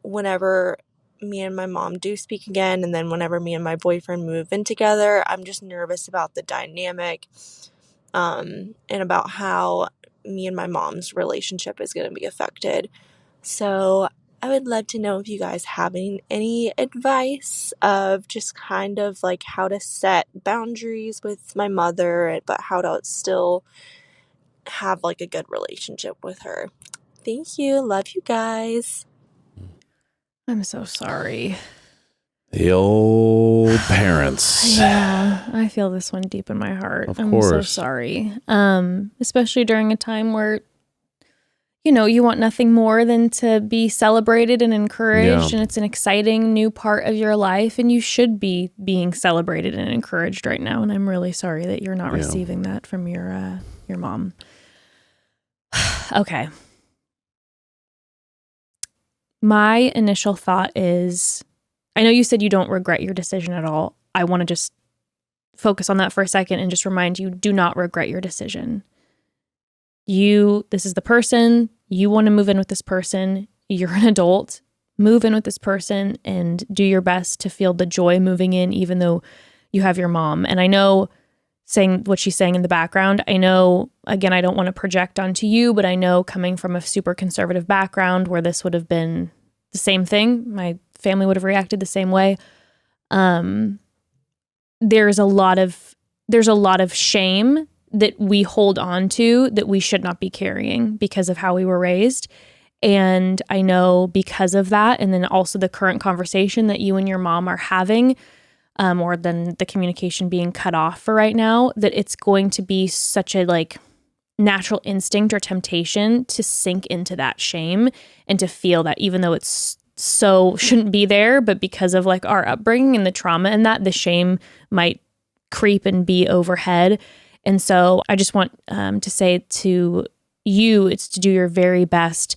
whenever me and my mom do speak again, and then whenever me and my boyfriend move in together, I'm just nervous about the dynamic, and about how me and my mom's relationship is going to be affected. So I would love to know if you guys have any advice of just kind of like how to set boundaries with my mother, but how to still have like a good relationship with her. Thank you. Love you guys. I'm so sorry. The old parents. Yeah, I feel this one deep in my heart. Of I'm course. so sorry. Especially during a time where, you know, you want nothing more than to be celebrated and encouraged, and it's an exciting new part of your life, and you should be being celebrated and encouraged right now. And I'm really sorry that you're not receiving that from your mom. Okay. My initial thought is, I know you said you don't regret your decision at all. I want to just focus on that for a second and just remind you, do not regret your decision. This is the person, you want to move in with this person, you're an adult, move in with this person and do your best to feel the joy moving in, even though you have your mom. And I know saying what she's saying in the background, I know, again, I don't want to project onto you, but I know coming from a super conservative background where this would have been the same thing, my family would have reacted the same way. There's a lot of shame that we hold on to that we should not be carrying because of how we were raised. And I know because of that, and then also the current conversation that you and your mom are having, or then the communication being cut off for right now, that it's going to be such a like natural instinct or temptation to sink into that shame and to feel that, even though it's so shouldn't be there, but because of like our upbringing and the trauma and that, the shame might creep and be overhead. And so I just want to say to you, it's to do your very best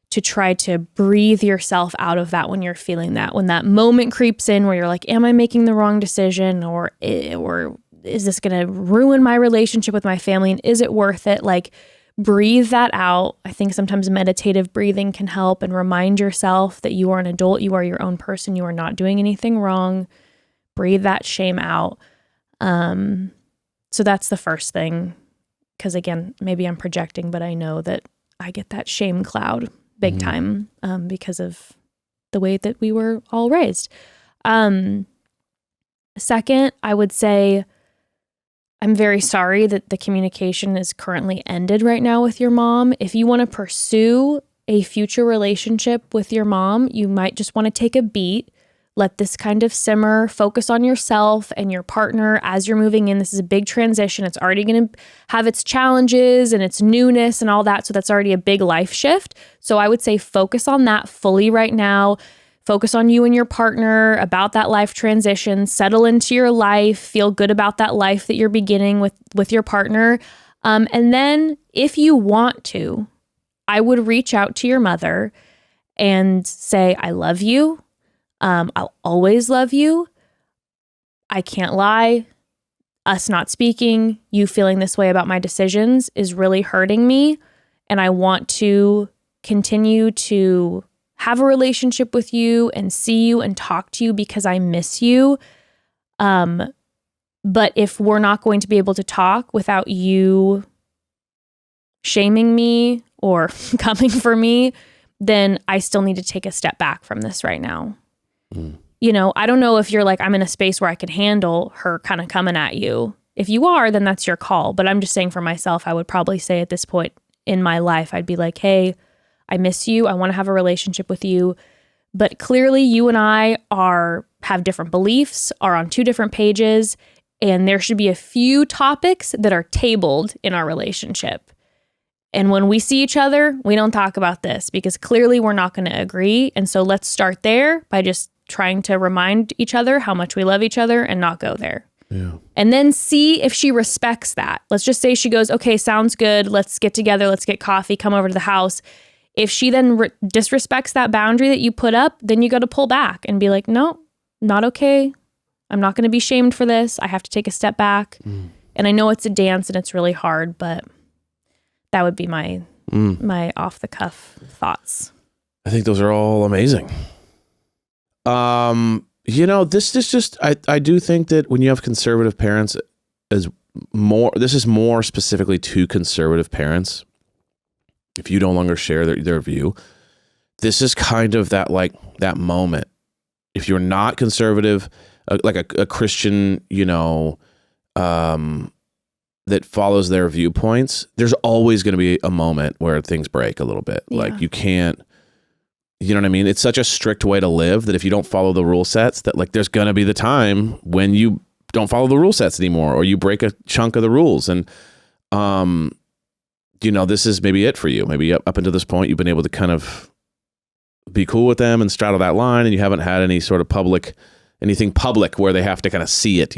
to try to breathe yourself out of that when you're feeling that. When that moment creeps in where you're like, am I making the wrong decision? Or is this going to ruin my relationship with my family? And is it worth it? Like, breathe that out. I think sometimes meditative breathing can help, and remind yourself that you are an adult. You are your own person. You are not doing anything wrong. Breathe that shame out. So that's the first thing. Because again, maybe I'm projecting, but I know that I get that shame cloud big time because of the way that we were all raised. Second, I would say I'm very sorry that the communication is currently ended right now with your mom. If you want to pursue a future relationship with your mom, you might just want to take a beat. Let this kind of simmer, focus on yourself and your partner as you're moving in. This is a big transition. It's already going to have its challenges and its newness and all that. So that's already a big life shift. So I would say focus on that fully right now. Focus on you and your partner, about that life transition, settle into your life, feel good about that life that you're beginning with your partner. And then if you want to, I would reach out to your mother and say, I love you. I'll always love you. I can't lie. Us not speaking, you feeling this way about my decisions is really hurting me. And I want to continue to have a relationship with you and see you and talk to you because I miss you. But if we're not going to be able to talk without you shaming me or coming for me, then I still need to take a step back from this right now. You know, I don't know if you're like, I'm in a space where I can handle her kind of coming at you. If you are, then that's your call. But I'm just saying for myself, I would probably say at this point in my life, I'd be like, hey, I miss you. I want to have a relationship with you. But clearly you and I have different beliefs, are on two different pages, and there should be a few topics that are tabled in our relationship. And when we see each other, we don't talk about this because clearly we're not going to agree. And so let's start there by just trying to remind each other how much we love each other and not go there. Yeah. And then see if she respects that. Let's just say she goes, okay, sounds good. Let's get together. Let's get coffee. Come over to the house. If she then disrespects that boundary that you put up, then you got to pull back and be like, no, not okay. I'm not going to be shamed for this. I have to take a step back. And I know it's a dance and it's really hard, but that would be my off the cuff thoughts. I think those are all amazing. You know, this is just, I do think that when you have conservative parents, this is more specifically to conservative parents. If you no longer share their view, this is kind of that moment. If you're not conservative, like a Christian, you know, that follows their viewpoints, there's always going to be a moment where things break a little bit. Yeah. Like you can't You know what I mean? It's such a strict way to live that if you don't follow the rule sets, that like there's going to be the time when you don't follow the rule sets anymore, or you break a chunk of the rules. And, this is maybe it for you. Maybe up until this point, you've been able to kind of be cool with them and straddle that line, and you haven't had any sort of anything public where they have to kind of see it,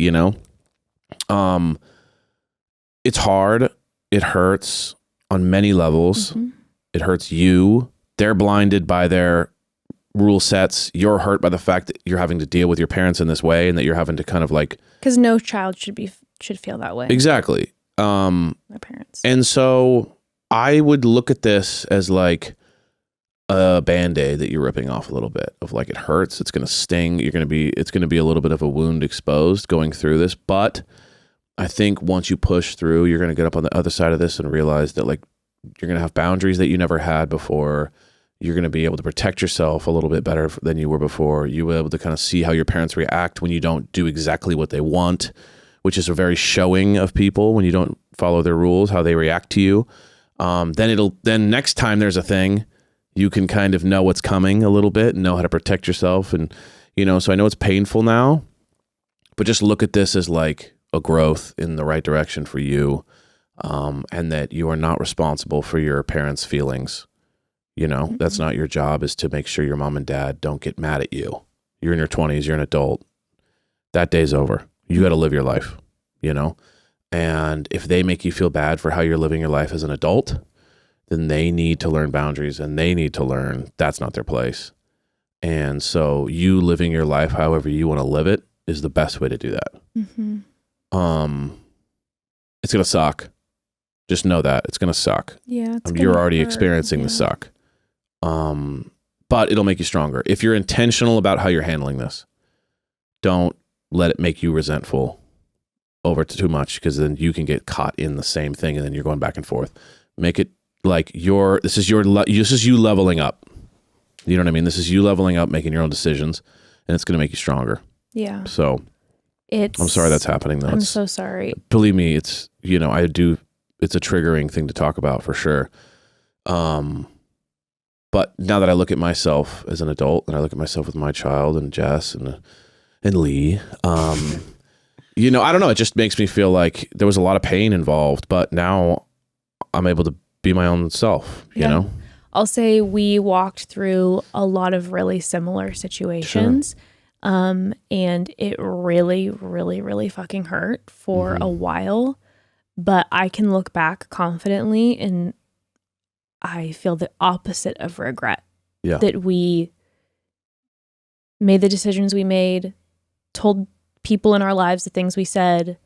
It's hard. It hurts on many levels. Mm-hmm. It hurts you. They're blinded by their rule sets. You're hurt by the fact that you're having to deal with your parents in this way, and that you're having to kind of like, because no child should feel that way. Exactly. My parents. And so I would look at this as like a Band-Aid that you're ripping off a little bit of like, it hurts. It's going to sting. It's going to be a little bit of a wound exposed going through this. But I think once you push through, you're going to get up on the other side of this and realize that like, you're going to have boundaries that you never had before. You're going to be able to protect yourself a little bit better than you were before. You will be able to kind of see how your parents react when you don't do exactly what they want, which is a very showing of people when you don't follow their rules, how they react to you. Then next time there's a thing, you can kind of know what's coming a little bit and know how to protect yourself. And, so I know it's painful now, but just look at this as like a growth in the right direction for you. And that you are not responsible for your parents' feelings. Mm-hmm. That's not your job, is to make sure your mom and dad don't get mad at you. You're in your 20s, you're an adult. That day's over. You got to live your life, And if they make you feel bad for how you're living your life as an adult, then they need to learn boundaries, and they need to learn that's not their place. And so you living your life however you want to live it is the best way to do that. Mm-hmm. It's going to suck. Just know that it's going to suck. Yeah, you're already experiencing the suck. But it'll make you stronger. If you're intentional about how you're handling this, don't let it make you resentful over too much, because then you can get caught in the same thing, and then you're going back and forth. Make it like this is you leveling up. You know what I mean? This is you leveling up, making your own decisions, and it's going to make you stronger. Yeah. So I'm sorry that's happening though. I'm so sorry. Believe me, it's it's a triggering thing to talk about for sure. But now that I look at myself as an adult, and I look at myself with my child and Jess and Lee, I don't know. It just makes me feel like there was a lot of pain involved, but now I'm able to be my own self, you know? I'll say we walked through a lot of really similar situations. Sure. And it really, really, really fucking hurt for a while. But I can look back confidently, and I feel the opposite of regret. Yeah. That we made the decisions we made, told people in our lives the things we said,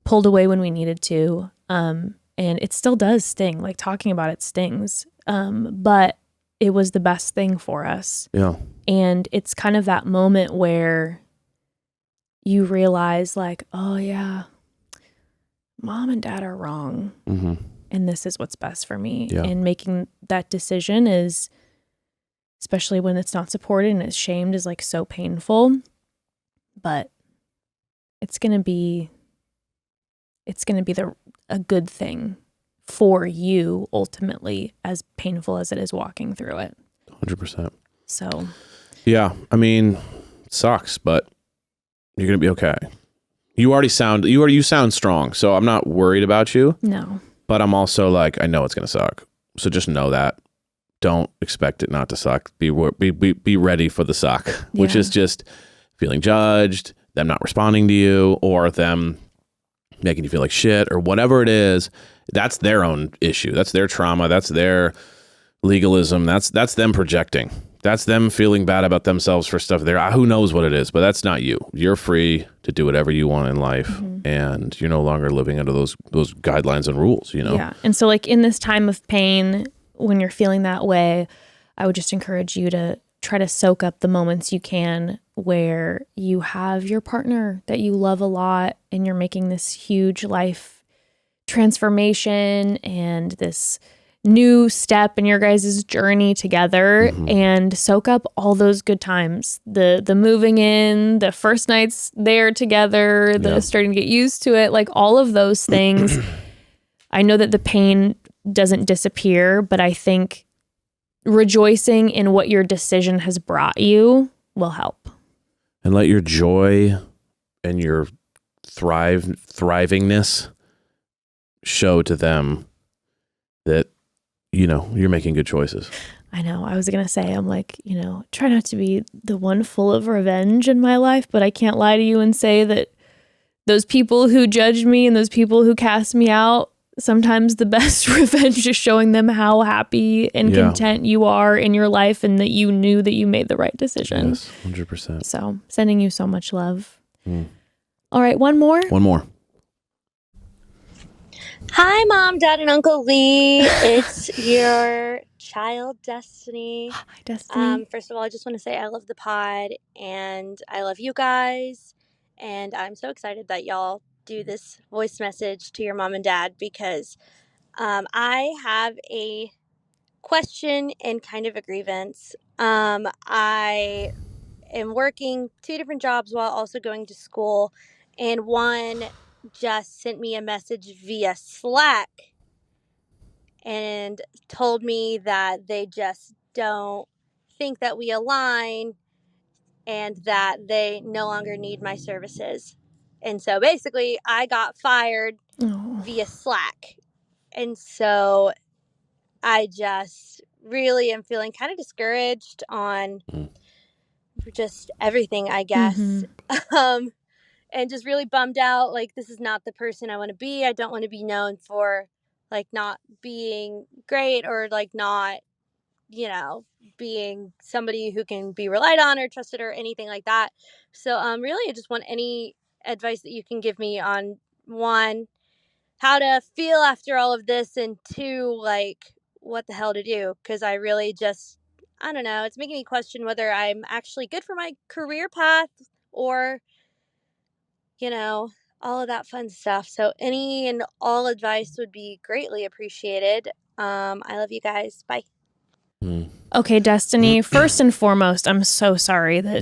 pulled away when we needed to. And it still does sting. Like, talking about it stings. But it was the best thing for us. Yeah. And it's kind of that moment where you realize, like, oh yeah, mom and dad are wrong. Mm-hmm. And this is what's best for me. Yeah. And making that decision is, especially when it's not supported and it's shamed, is like so painful. But it's going to be a good thing for you ultimately, as painful as it is walking through it. 100%. So. Yeah. I mean, it sucks, but you're going to be okay. You sound strong, so I'm not worried about you. No. But I'm also like, I know it's going to suck. So just know that. Don't expect it not to suck. Be ready for the suck, which is just feeling judged, them not responding to you, or them making you feel like shit, or whatever it is. That's their own issue. That's their trauma. That's their legalism. That's them projecting. That's them feeling bad about themselves for stuff there. Who knows what it is, but that's not you. You're free to do whatever you want in life, and you're no longer living under those guidelines and rules, you know? Yeah. And so, like, in this time of pain, when you're feeling that way, I would just encourage you to try to soak up the moments you can where you have your partner that you love a lot, and you're making this huge life transformation and this new step in your guys' journey together, and soak up all those good times. The moving in, the first nights there together, the starting to get used to it, like all of those things. I know that the pain doesn't disappear, but I think rejoicing in what your decision has brought you will help. And let your joy and your thrivingness show to them that, you know, you're making good choices. I know. I was going to say, I'm like, you know, try not to be the one full of revenge in my life, but I can't lie to you and say that those people who judge me and those people who cast me out, sometimes the best revenge is showing them how happy and content you are in your life and that you knew that you made the right decision. Yes, 100%. So sending you so much love. All right, one more. Hi, Mom, Dad, and Uncle Lee. It's your child, Destiny. Hi, Destiny. First of all, I just want to say I love the pod, and I love you guys. And I'm so excited that y'all do this voice message to your mom and dad because I have a question and kind of a grievance. I am working 2 different jobs while also going to school, and one just sent me a message via Slack and told me that they just don't think that we align and that they no longer need my services. And so basically I got fired via Slack. And so I just really am feeling kind of discouraged on just everything, I guess. And just really bummed out. Like, this is not the person I want to be. I don't want to be known for like not being great or like not, you know, being somebody who can be relied on or trusted or anything like that. So really I just want any advice that you can give me on, 1, how to feel after all of this, and 2, like what the hell to do, because I really just, I don't know, it's making me question whether I'm actually good for my career path or, you know, all of that fun stuff. So any and all advice would be greatly appreciated. I love you guys. Bye. Okay, Destiny, first and foremost, I'm so sorry that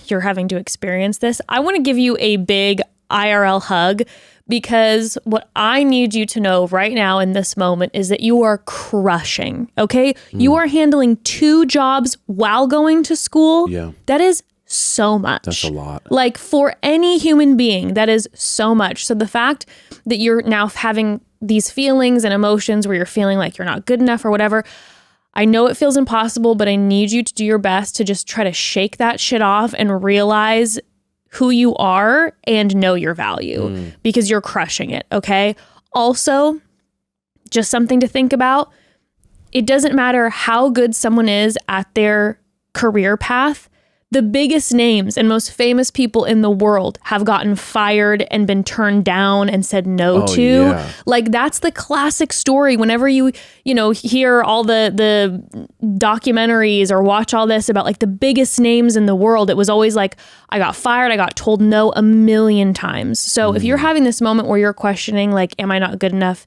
you're having to experience this. I want to give you a big IRL hug because what I need you to know right now in this moment is that you are crushing, okay? You are handling 2 jobs while going to school. That is so much. That's a lot. Like, for any human being, that is so much. So the fact that you're now having these feelings and emotions where you're feeling like you're not good enough or whatever, I know it feels impossible, but I need you to do your best to just try to shake that shit off and realize who you are and know your value because you're crushing it, okay? Also, just something to think about. It doesn't matter how good someone is at their career path. The biggest names and most famous people in the world have gotten fired and been turned down and said no to. Yeah. Like, that's the classic story. Whenever you know, hear all the documentaries or watch all this about like the biggest names in the world, it was always like, I got fired, I got told no a million times. So if you're having this moment where you're questioning, like, am I not good enough?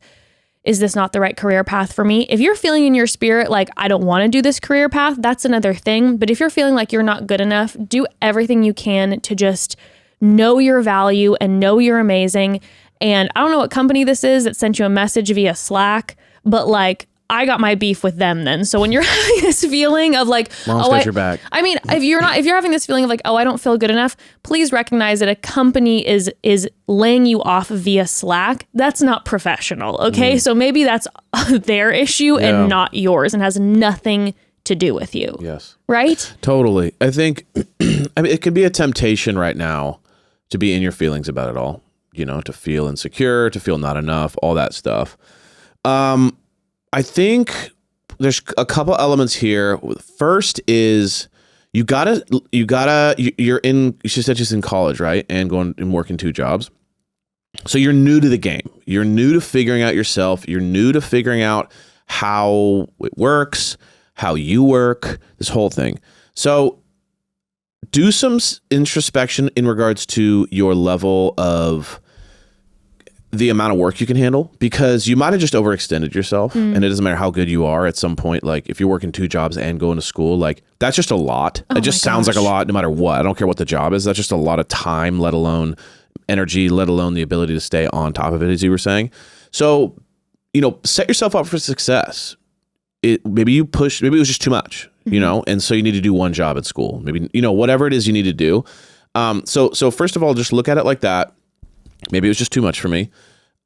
Is this not the right career path for me? If you're feeling in your spirit like, I don't want to do this career path, that's another thing. But if you're feeling like you're not good enough, do everything you can to just know your value and know you're amazing. And I don't know what company this is that sent you a message via Slack, but like, I got my beef with them then. So when you're having this feeling of like, Mom's got your back. I mean, if you're having this feeling of like, oh, I don't feel good enough, please recognize that a company is laying you off via Slack. That's not professional. Okay. So maybe that's their issue and not yours and has nothing to do with you. Yes. Right? Totally. I think, I mean, it can be a temptation right now to be in your feelings about it all, you know, to feel insecure, to feel not enough, all that stuff. I think there's a couple elements here. First is you said she's in college, right? And going and working 2 jobs. So you're new to the game. You're new to figuring out yourself. You're new to figuring out how it works, how you work, this whole thing. So do some introspection in regards to your level of the amount of work you can handle, because you might have just overextended yourself and it doesn't matter how good you are at some point. Like if you're working 2 jobs and going to school, like that's just a lot. It just sounds like a lot no matter what. I don't care what the job is. That's just a lot of time, let alone energy, let alone the ability to stay on top of it, as you were saying. So, you know, set yourself up for success. maybe you pushed, maybe it was just too much, you know, and so you need to do one job at school, maybe, you know, whatever it is you need to do. So first of all, just look at it like that. Maybe it was just too much for me.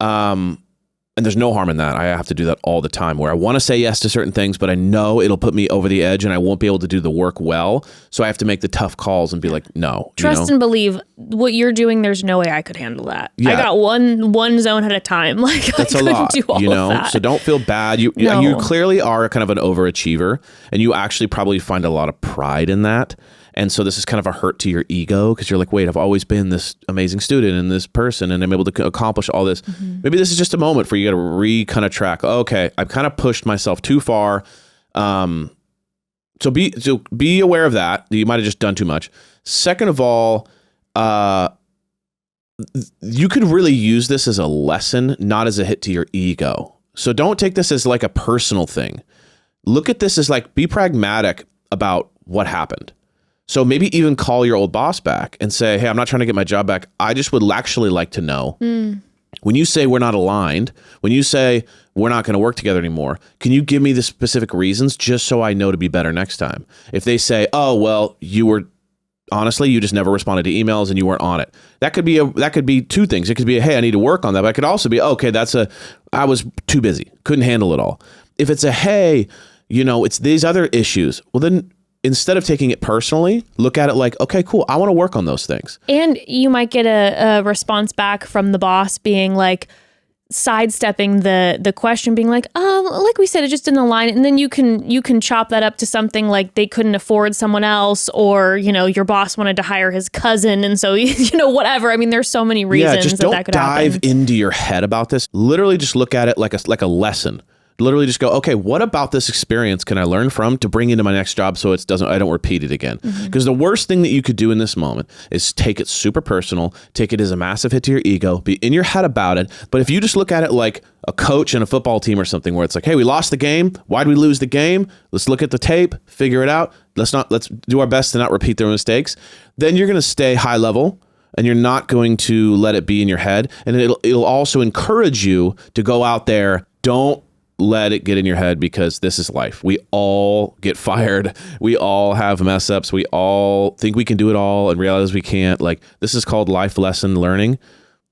And there's no harm in that. I have to do that all the time where I want to say yes to certain things, but I know it'll put me over the edge and I won't be able to do the work well. So I have to make the tough calls and be like, no. Trust and believe what you're doing. There's no way I could handle that. Yeah. I got one zone at a time. Like that's I a couldn't lot, do all you know? of that. So don't feel bad. You clearly are kind of an overachiever and you actually probably find a lot of pride in that. And so this is kind of a hurt to your ego because you're like, wait, I've always been this amazing student and this person and I'm able to accomplish all this. Maybe this is just a moment for you to kind of track. Okay, I've kind of pushed myself too far. So be aware of that. You might have just done too much. Second of all, you could really use this as a lesson, not as a hit to your ego. So don't take this as like a personal thing. Look at this as like, be pragmatic about what happened. So maybe even call your old boss back and say, hey, I'm not trying to get my job back. I just would actually like to know. When you say we're not aligned, when you say we're not going to work together anymore, can you give me the specific reasons just so I know to be better next time? If they say, oh, well, you just never responded to emails and you weren't on it. That could be two things. It could be, hey, I need to work on that. But it could also be, okay, I was too busy. Couldn't handle it all. If it's a, hey, you know, it's these other issues. Well, then instead of taking it personally, look at it like, okay, cool, I want to work on those things. And you might get a response back from the boss being like, sidestepping the question, being like, like we said, it just didn't align. And then you can chop that up to something like they couldn't afford someone else, or, you know, your boss wanted to hire his cousin. And so, you know, whatever. I mean, there's so many reasons just that could happen. Don't dive into your head about this. Literally just look at it like a lesson. Literally just go, okay, what about this experience can I learn from to bring into my next job so I don't repeat it again? Because the worst thing that you could do in this moment is take it super personal, take it as a massive hit to your ego, be in your head about it. But if you just look at it like a coach and a football team or something where it's like, hey, we lost the game. Why'd we lose the game? Let's look at the tape, figure it out. Let's do our best to not repeat their mistakes. Then you're going to stay high level. And you're not going to let it be in your head. And it'll also encourage you to go out there. Don't let it get in your head, because this is life. We all get fired. We all have mess ups. We all think we can do it all and realize we can't. Like, this is called life lesson learning.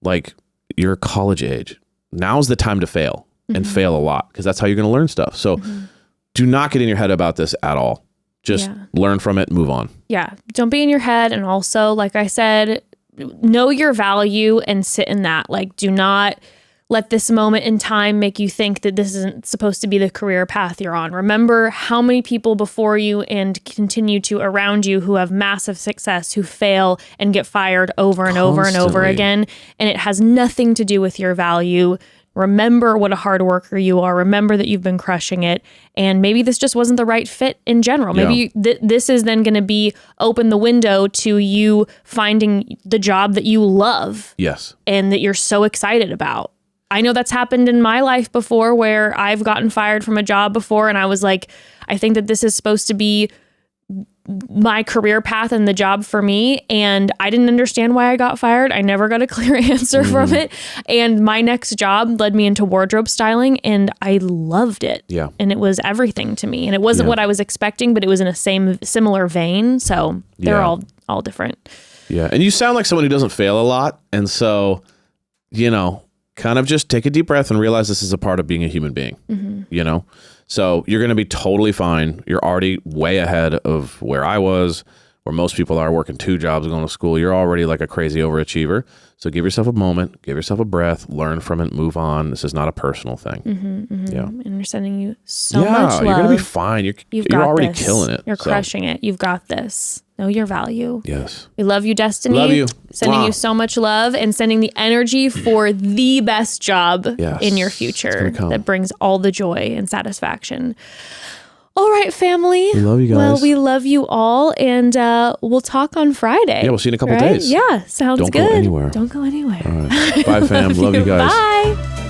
Like, you're college age. Now's the time to fail and fail a lot, because that's how you're going to learn stuff. So do not get in your head about this at all. Just learn from it, move on. Yeah. Don't be in your head. And also, like I said, know your value and sit in that. Like, do not let this moment in time make you think that this isn't supposed to be the career path you're on. Remember how many people before you and continue to around you who have massive success, who fail and get fired over and over and over again. And it has nothing to do with your value. Remember what a hard worker you are. Remember that you've been crushing it. And maybe this just wasn't the right fit in general. Maybe this is then going to be open the window to you finding the job that you love. Yes. And that you're so excited about. I know that's happened in my life before, where I've gotten fired from a job before, and I was like, I think that this is supposed to be my career path and the job for me. And I didn't understand why I got fired. I never got a clear answer from it. And my next job led me into wardrobe styling, and I loved it. Yeah. And it was everything to me. And it wasn't what I was expecting, but it was in a similar vein. So they're all different. Yeah. And you sound like someone who doesn't fail a lot. And so, you know, kind of just take a deep breath and realize this is a part of being a human being, you know? So you're going to be totally fine. You're already way ahead of where I was, where most people are working 2 jobs, going to school. You're already like a crazy overachiever. So give yourself a moment, give yourself a breath, learn from it, move on. This is not a personal thing. Yeah. And we're sending you so much love. You're going to be fine. You're already killing it. You're crushing it. You've got this. Know your value. Yes. We love you, Destiny. Love you. Sending you so much love and sending the energy for the best job in your future that brings all the joy and satisfaction. All right, family. We love you guys. Well, we love you all, and we'll talk on Friday. Yeah, we'll see you in a couple days. Yeah, sounds good. Don't go anywhere. Don't go anywhere. All right. Bye, fam. Love you guys. Bye.